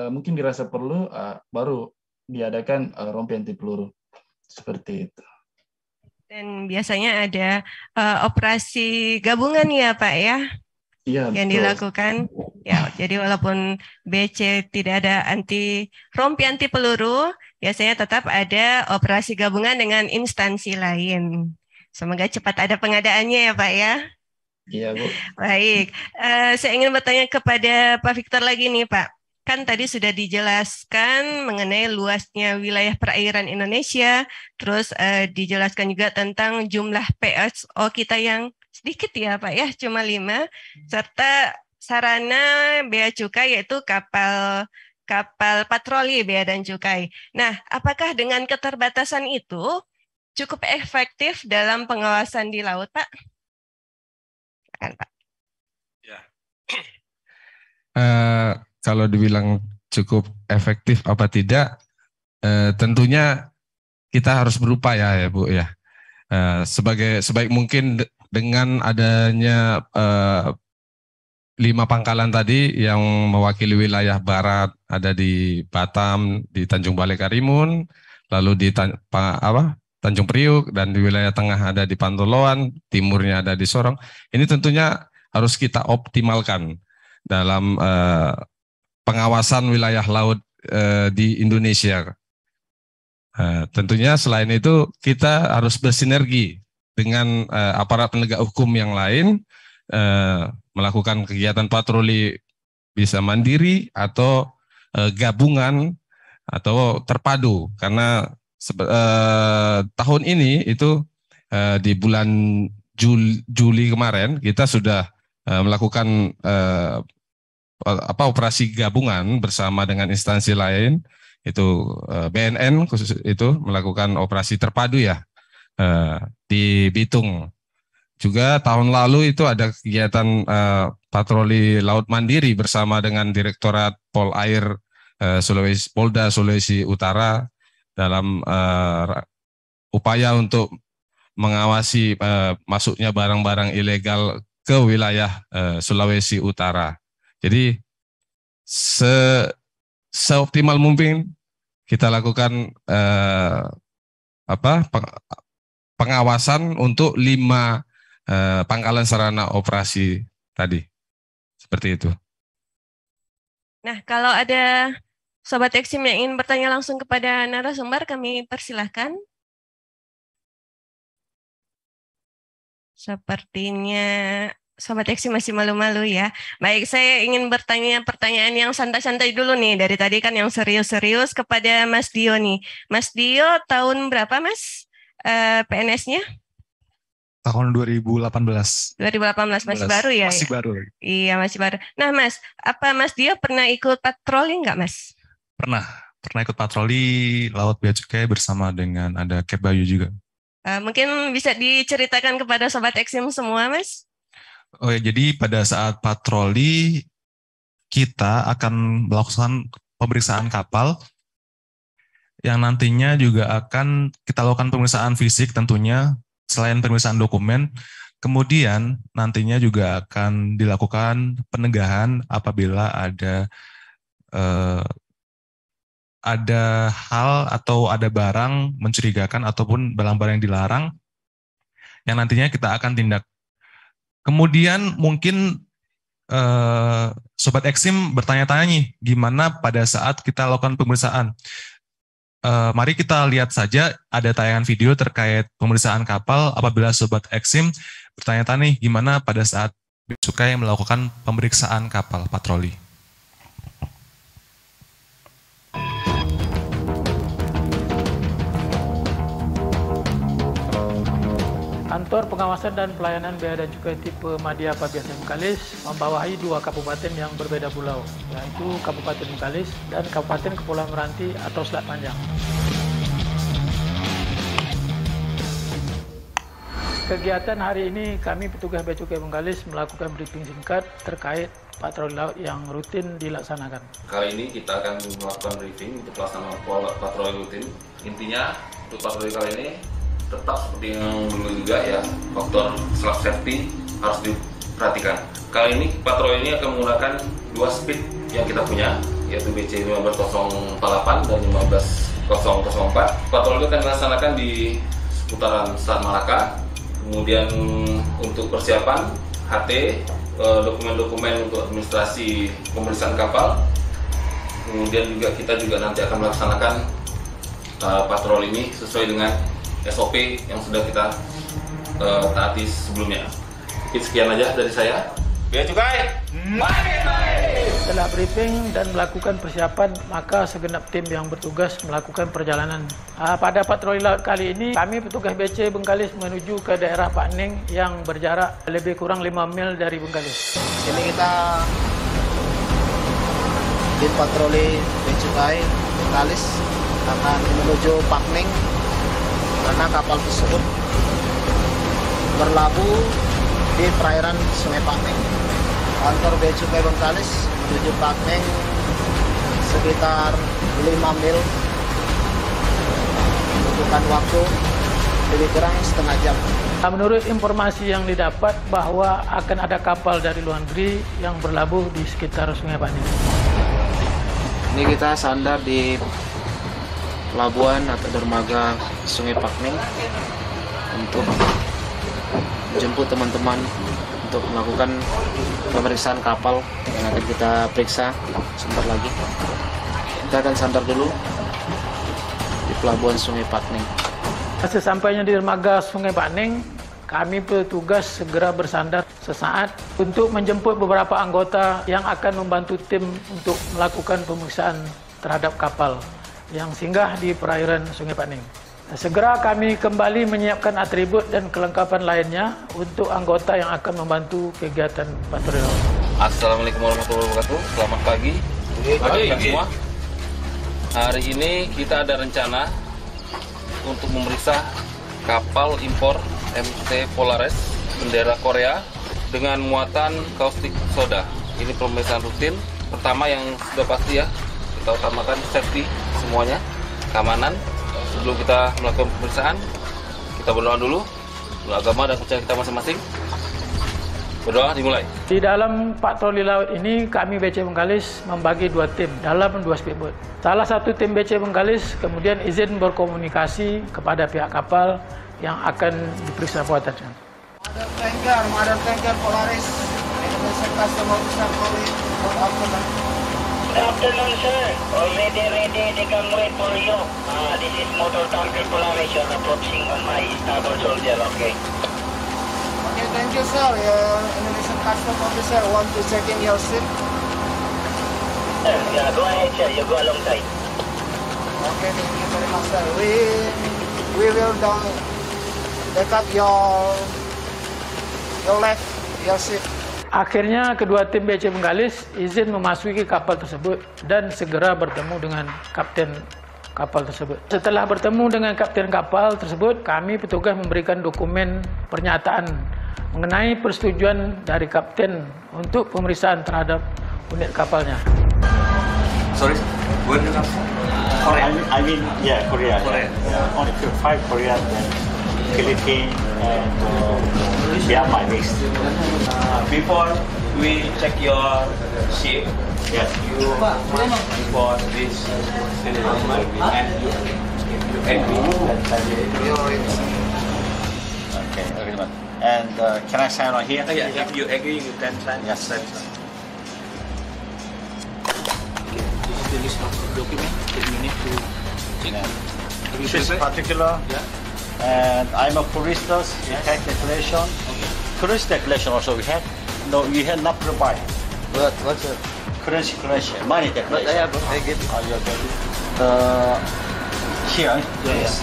mungkin dirasa perlu baru diadakan rompi anti peluru seperti itu. Dan biasanya ada operasi gabungan ya Pak ya, iya, yang betul. dilakukan. Ya, jadi walaupun BC tidak ada rompi anti peluru, biasanya tetap ada operasi gabungan dengan instansi lain. Semoga cepat ada pengadaannya ya Pak ya. Iya, Bu. Baik, saya ingin bertanya kepada Pak Victor lagi nih Pak. Kan tadi sudah dijelaskan mengenai luasnya wilayah perairan Indonesia, terus dijelaskan juga tentang jumlah PSO kita yang sedikit ya Pak ya, cuma 5, serta sarana Bea Cukai yaitu kapal patroli Bea dan Cukai. Nah, apakah dengan keterbatasan itu cukup efektif dalam pengawasan di laut, Pak? Silakan, Pak. Ya. Kalau dibilang cukup efektif apa tidak, tentunya kita harus berupaya ya Bu ya. Sebaik mungkin dengan adanya 5 pangkalan tadi yang mewakili wilayah barat ada di Batam, di Tanjung Balai Karimun, lalu di Tanjung Priuk, dan di wilayah tengah ada di Pantoloan, timurnya ada di Sorong. Ini tentunya harus kita optimalkan dalam pengawasan wilayah laut di Indonesia. Tentunya selain itu kita harus bersinergi dengan aparat penegak hukum yang lain, melakukan kegiatan patroli bisa mandiri atau gabungan atau terpadu, karena tahun ini itu di bulan Juli kemarin kita sudah melakukan operasi gabungan bersama dengan instansi lain, itu BNN khusus itu melakukan operasi terpadu ya di Bitung. Juga tahun lalu itu ada kegiatan patroli laut mandiri bersama dengan Direktorat Polair Polda Sulawesi Utara dalam upaya untuk mengawasi masuknya barang-barang ilegal ke wilayah Sulawesi Utara. Jadi seoptimal mungkin kita lakukan pengawasan untuk 5 pangkalan sarana operasi tadi, seperti itu. Nah, kalau ada Sobat Eksim yang ingin bertanya langsung kepada narasumber, kami persilahkan. Sepertinya Sobat Eksim masih malu-malu ya. Baik, saya ingin bertanya pertanyaan yang santai-santai dulu nih. Dari tadi kan yang serius-serius kepada Mas Dio nih. Mas Dio tahun berapa Mas PNS-nya? Tahun 2018. 2018, masih baru ya? Masih baru. Iya, masih baru. Nah Mas, apa Mas Dio pernah ikut patroli nggak Mas? Pernah ikut patroli Laut Bea Cukai bersama dengan ada Kep Bayu juga. Mungkin bisa diceritakan kepada Sobat Eksim semua Mas? Oh ya, jadi pada saat patroli kita akan melakukan pemeriksaan kapal yang nantinya juga akan kita lakukan pemeriksaan fisik tentunya. Selain pemeriksaan dokumen, kemudian nantinya juga akan dilakukan penegahan apabila ada ada hal atau ada barang mencurigakan ataupun barang-barang yang dilarang yang nantinya kita akan tindak. Kemudian mungkin Sobat Eksim bertanya-tanya nih, gimana pada saat kita lakukan pemeriksaan? Mari kita lihat saja ada tayangan video terkait pemeriksaan kapal apabila Sobat Eksim bertanya-tanya nih, gimana pada saat Bea Cukai melakukan pemeriksaan kapal patroli. Kantor Pengawasan dan Pelayanan Bea dan Cukai tipe Madya Pabiasan Bengkalis membawahi 2 kabupaten yang berbeda pulau, yaitu Kabupaten Bengkalis dan Kabupaten Kepulauan Meranti atau Selat Panjang. Kegiatan hari ini kami petugas Bea Cukai Bengkalis melakukan briefing singkat terkait patroli laut yang rutin dilaksanakan. Kali ini kita akan melakukan briefing untuk pelaksanaan patroli rutin. Intinya untuk patroli kali ini tetap seperti yang dulu juga ya, faktor self safety harus diperhatikan. Kali ini patroli ini akan menggunakan 2 speed yang kita punya, yaitu BC 1508 dan 15004. Patroli akan dilaksanakan di seputaran Selat Malaka. Kemudian untuk persiapan HT, dokumen-dokumen untuk administrasi pemeriksaan kapal. Kemudian juga kita nanti akan melaksanakan patroli ini sesuai dengan SOP yang sudah kita taati sebelumnya. Sekian aja dari saya. Bea Cukai, Setelah briefing dan melakukan persiapan, maka segenap tim yang bertugas melakukan perjalanan. Pada patroli laut kali ini, kami petugas BC Bengkalis menuju ke daerah Pak Ning yang berjarak lebih kurang 5 mil dari Bengkalis. Ini kita tim patroli Bea Cukai Bengkalis akan menuju Pak Ning karena kapal tersebut berlabuh di perairan Sungai Pak Ning. Kantor Bea Cukai Bengkalis menuju Pak Ning sekitar 5 mil, membutuhkan waktu lebih kurang setengah jam. Menurut informasi yang didapat bahwa akan ada kapal dari luar negeri yang berlabuh di sekitar Sungai Pak Ning. Ini kita sandar di pelabuhan atau dermaga Sungai Pak Ning untuk menjemput teman-teman untuk melakukan pemeriksaan kapal yang akan kita periksa sebentar lagi. Kita akan sandar dulu di pelabuhan Sungai Pak Ning. Sesampainya di dermaga Sungai Pak Ning, kami petugas segera bersandar sesaat untuk menjemput beberapa anggota yang akan membantu tim untuk melakukan pemeriksaan terhadap kapal yang singgah di perairan Sungai Pak Ning. Segera kami kembali menyiapkan atribut dan kelengkapan lainnya untuk anggota yang akan membantu kegiatan patroli laut. Assalamualaikum warahmatullahi wabarakatuh. Selamat pagi. Semua. Hari ini kita ada rencana untuk memeriksa kapal impor MT Polaris bendera Korea dengan muatan kaustik soda. Ini pemeriksaan rutin. Pertama yang sudah pasti ya, kita utamakan safety semuanya, keamanan. Sebelum kita melakukan pemeriksaan, kita berdoa dulu, doa agama dan percaya kita masing-masing. Berdoa dimulai. Di dalam patroli laut ini, kami BC Bengkalis membagi 2 tim dalam 2 speedboat. Salah satu tim BC Bengkalis kemudian izin berkomunikasi kepada pihak kapal yang akan diperiksa muatannya. Mother tanker Polaris, Indonesia Customer Officer Polri, good afternoon. Good afternoon, sir. Already ready, they can wait for you. This is motor tanker Polaris. You're approaching on my starboard shoulder, okay? Okay, thank you, sir. Indonesian Customs Officer want to check in your seat. Yeah, go ahead, sir. You go alongside. Okay, thank you very much, sir. We will down dekat your left, your seat. Akhirnya kedua tim BC Bengkalis izin memasuki kapal tersebut dan segera bertemu dengan kapten kapal tersebut. Setelah bertemu dengan kapten kapal tersebut, kami petugas memberikan dokumen pernyataan mengenai persetujuan dari kapten untuk pemeriksaan terhadap unit kapalnya. Sorry, where did you Korea. I mean, yeah, Korea. Yeah. Only 5 Korea, then Philippines and Myanmar mixed. Before we check your ship, Yes, you for this ceremony and you agree. Okay, agreement. And can I sign on here? Yeah, if you agree, you can sign. Yes. This is the list of documents that you need to check. This is particular. Yeah. And I'm a Puristas, tax declaration. Okay. Currency declaration also we had. No, we had not provide. What's it? Currency declaration, money declaration. I get it. You get it. Here. Yes.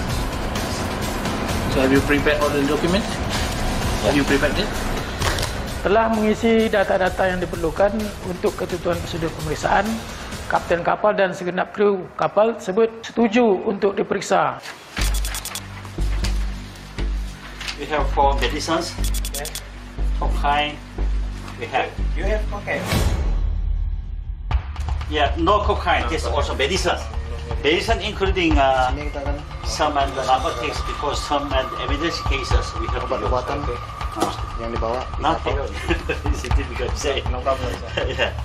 So have you prepared all the documents? Have you prepared it? Telah mengisi data-data yang diperlukan untuk ketentuan prosedur pemeriksaan, kapten kapal dan segenap kru kapal tersebut setuju untuk diperiksa. We have 4 medicines. Cocaine. We have. You have cocaine. Yeah, no cocaine. This is also medicine. Medicine including some and the narcotics because some and emergency cases we have Obat-obatan yang dibawa. nothing. Yeah.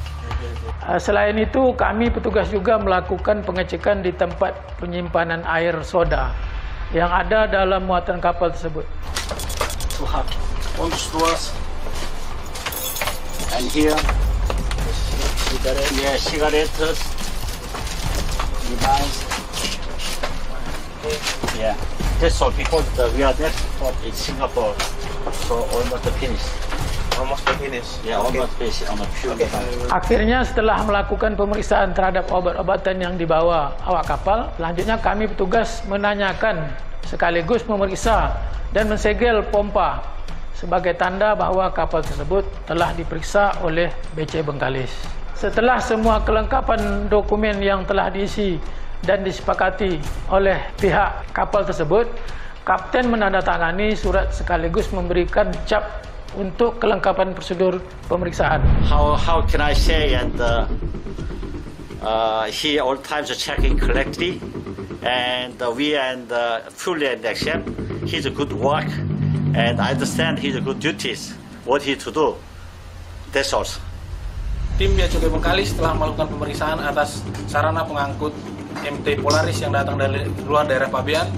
Selain itu, kami petugas juga melakukan pengecekan di tempat penyimpanan air soda yang ada dalam muatan kapal tersebut. To have on the stores and here, cigarettes, device. Yeah, that's all because we are there in Singapore, so almost finished. Almost finish. Yeah, almost finished on a few. Akhirnya setelah melakukan pemeriksaan terhadap obat-obatan yang dibawa awak kapal, selanjutnya kami petugas menanyakan sekaligus memeriksa dan mensegel pompa sebagai tanda bahawa kapal tersebut telah diperiksa oleh BC Bengkalis. Setelah semua kelengkapan dokumen yang telah diisi dan disepakati oleh pihak kapal tersebut, kapten menandatangani surat sekaligus memberikan cap untuk kelengkapan prosedur pemeriksaan. How can I say and he all times checking correctly and we and fully accept his good work and I understand his good duties what he to do. That's all. Tim Bea Cukai Bengkalis telah melakukan pemeriksaan atas sarana pengangkut MT Polaris yang datang dari luar daerah Pabean.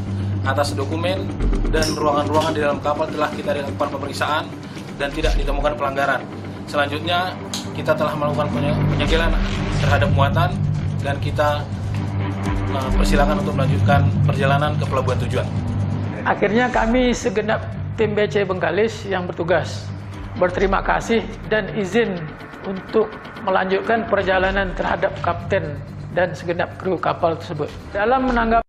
Atas dokumen dan ruangan-ruangan di dalam kapal telah kita lakukan pemeriksaan dan tidak ditemukan pelanggaran. Selanjutnya, kita telah melakukan penyegelan terhadap muatan dan kita persilakan untuk melanjutkan perjalanan ke pelabuhan tujuan. Akhirnya kami segenap tim BC Bengkalis yang bertugas berterima kasih dan izin untuk melanjutkan perjalanan terhadap kapten dan segenap kru kapal tersebut. Dalam menanggapi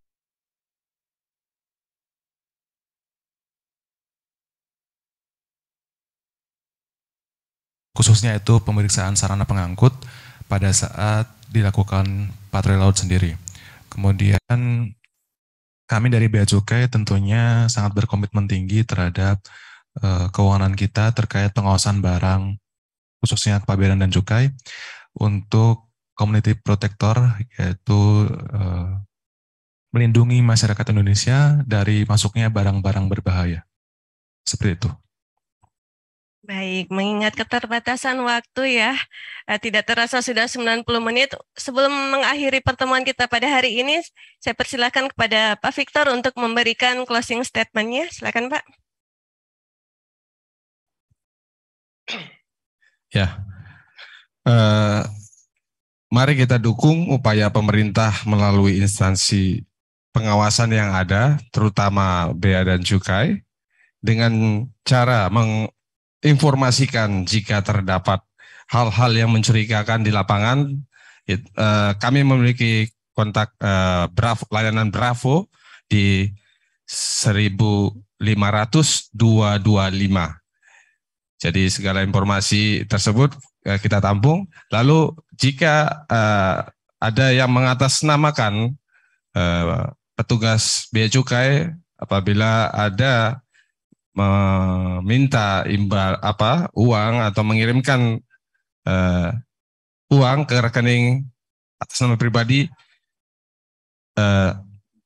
khususnya itu pemeriksaan sarana pengangkut pada saat dilakukan patroli laut sendiri. Kemudian kami dari Bea Cukai tentunya sangat berkomitmen tinggi terhadap keuangan kita terkait pengawasan barang, khususnya kepabeanan dan cukai, untuk community protector, yaitu melindungi masyarakat Indonesia dari masuknya barang-barang berbahaya. Seperti itu. Baik, mengingat keterbatasan waktu ya, tidak terasa sudah 90 menit. Sebelum mengakhiri pertemuan kita pada hari ini, saya persilakan kepada Pak Victor untuk memberikan closing statement-nya. Silakan Pak. Ya, mari kita dukung upaya pemerintah melalui instansi pengawasan yang ada, terutama Bea dan Cukai, dengan cara menginformasikan jika terdapat hal-hal yang mencurigakan di lapangan. Kami memiliki kontak layanan Bravo di 1.500-225. Jadi segala informasi tersebut kita tampung. Lalu jika ada yang mengatasnamakan petugas Bea Cukai apabila ada meminta uang atau mengirimkan uang ke rekening atas nama pribadi,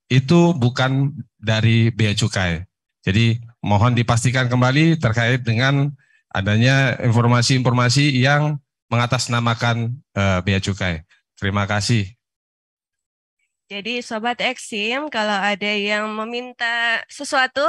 itu bukan dari Bea Cukai. Jadi mohon dipastikan kembali terkait dengan adanya informasi-informasi yang mengatasnamakan bea cukai. Terima kasih. Jadi Sobat Eksim, kalau ada yang meminta sesuatu,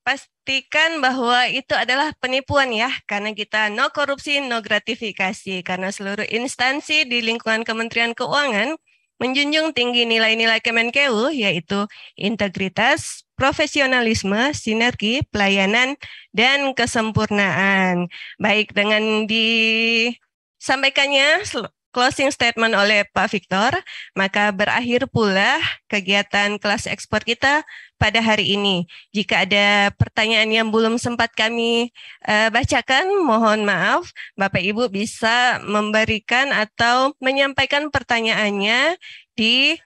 pastikan bahwa itu adalah penipuan ya, karena kita no korupsi, no gratifikasi, karena seluruh instansi di lingkungan Kementerian Keuangan menjunjung tinggi nilai-nilai Kemenkeu, yaitu integritas, profesionalisme, sinergi, pelayanan, dan kesempurnaan. Baik, dengan disampaikannya closing statement oleh Pak Victor, maka berakhir pula kegiatan kelas ekspor kita pada hari ini. Jika ada pertanyaan yang belum sempat kami bacakan, mohon maaf, Bapak Ibu bisa memberikan atau menyampaikan pertanyaannya di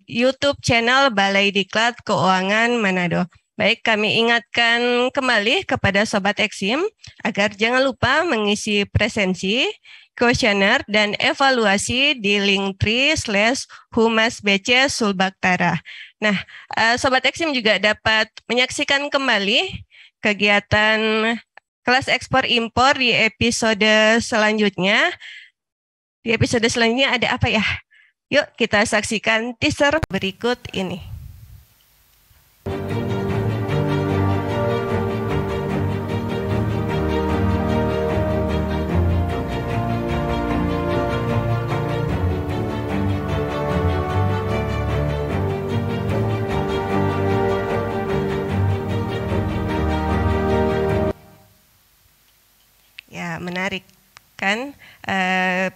YouTube channel Balai Diklat Keuangan Manado. Baik, kami ingatkan kembali kepada Sobat Eksim agar jangan lupa mengisi presensi, kuesioner dan evaluasi di Linktree/Humas BC Sulbaktara. Nah, Sobat Eksim juga dapat menyaksikan kembali kegiatan kelas ekspor impor di episode selanjutnya. Di episode selanjutnya ada apa ya? Yuk kita saksikan teaser berikut ini. Ya, menarik kan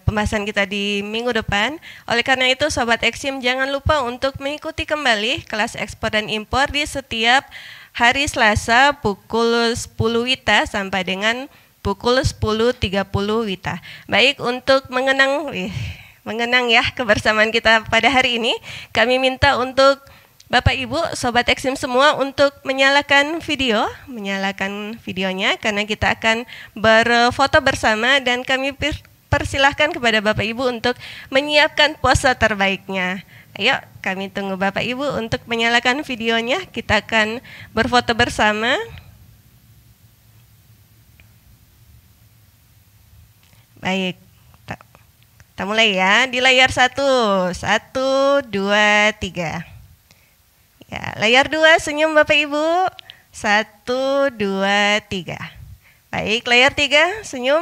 pembahasan kita di minggu depan. Oleh karena itu Sobat Eksim jangan lupa untuk mengikuti kembali kelas ekspor dan impor di setiap hari Selasa pukul 10 WITA sampai dengan pukul 10.30 WITA. Baik, untuk mengenang ya kebersamaan kita pada hari ini, kami minta untuk Bapak Ibu, Sobat Eksim semua untuk menyalakan videonya karena kita akan berfoto bersama dan kami persilahkan kepada Bapak Ibu untuk menyiapkan pose terbaiknya. Ayo, kami tunggu Bapak Ibu untuk menyalakan videonya, kita akan berfoto bersama. Baik, kita mulai ya, di layar 1, 2, 3. Ya, layar 2 senyum Bapak Ibu. 1, 2, 3. Baik, layar 3 senyum.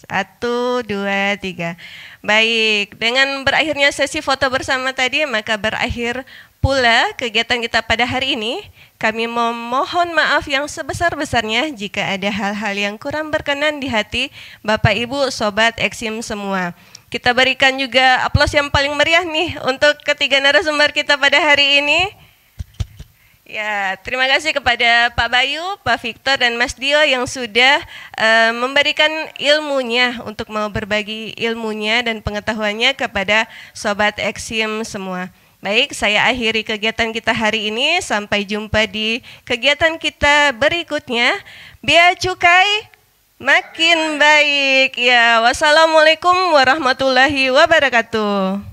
1, 2, 3. Baik, dengan berakhirnya sesi foto bersama tadi, maka berakhir pula kegiatan kita pada hari ini. Kami memohon maaf yang sebesar-besarnya jika ada hal-hal yang kurang berkenan di hati Bapak Ibu Sobat Eksim semua. Kita berikan juga aplaus yang paling meriah nih untuk ketiga narasumber kita pada hari ini. Ya, terima kasih kepada Pak Bayu, Pak Victor, dan Mas Dio yang sudah memberikan ilmunya untuk mau berbagi ilmunya dan pengetahuannya kepada Sobat Eksim semua. Baik, saya akhiri kegiatan kita hari ini. Sampai jumpa di kegiatan kita berikutnya. Bea Cukai makin baik. Ya, wassalamualaikum warahmatullahi wabarakatuh.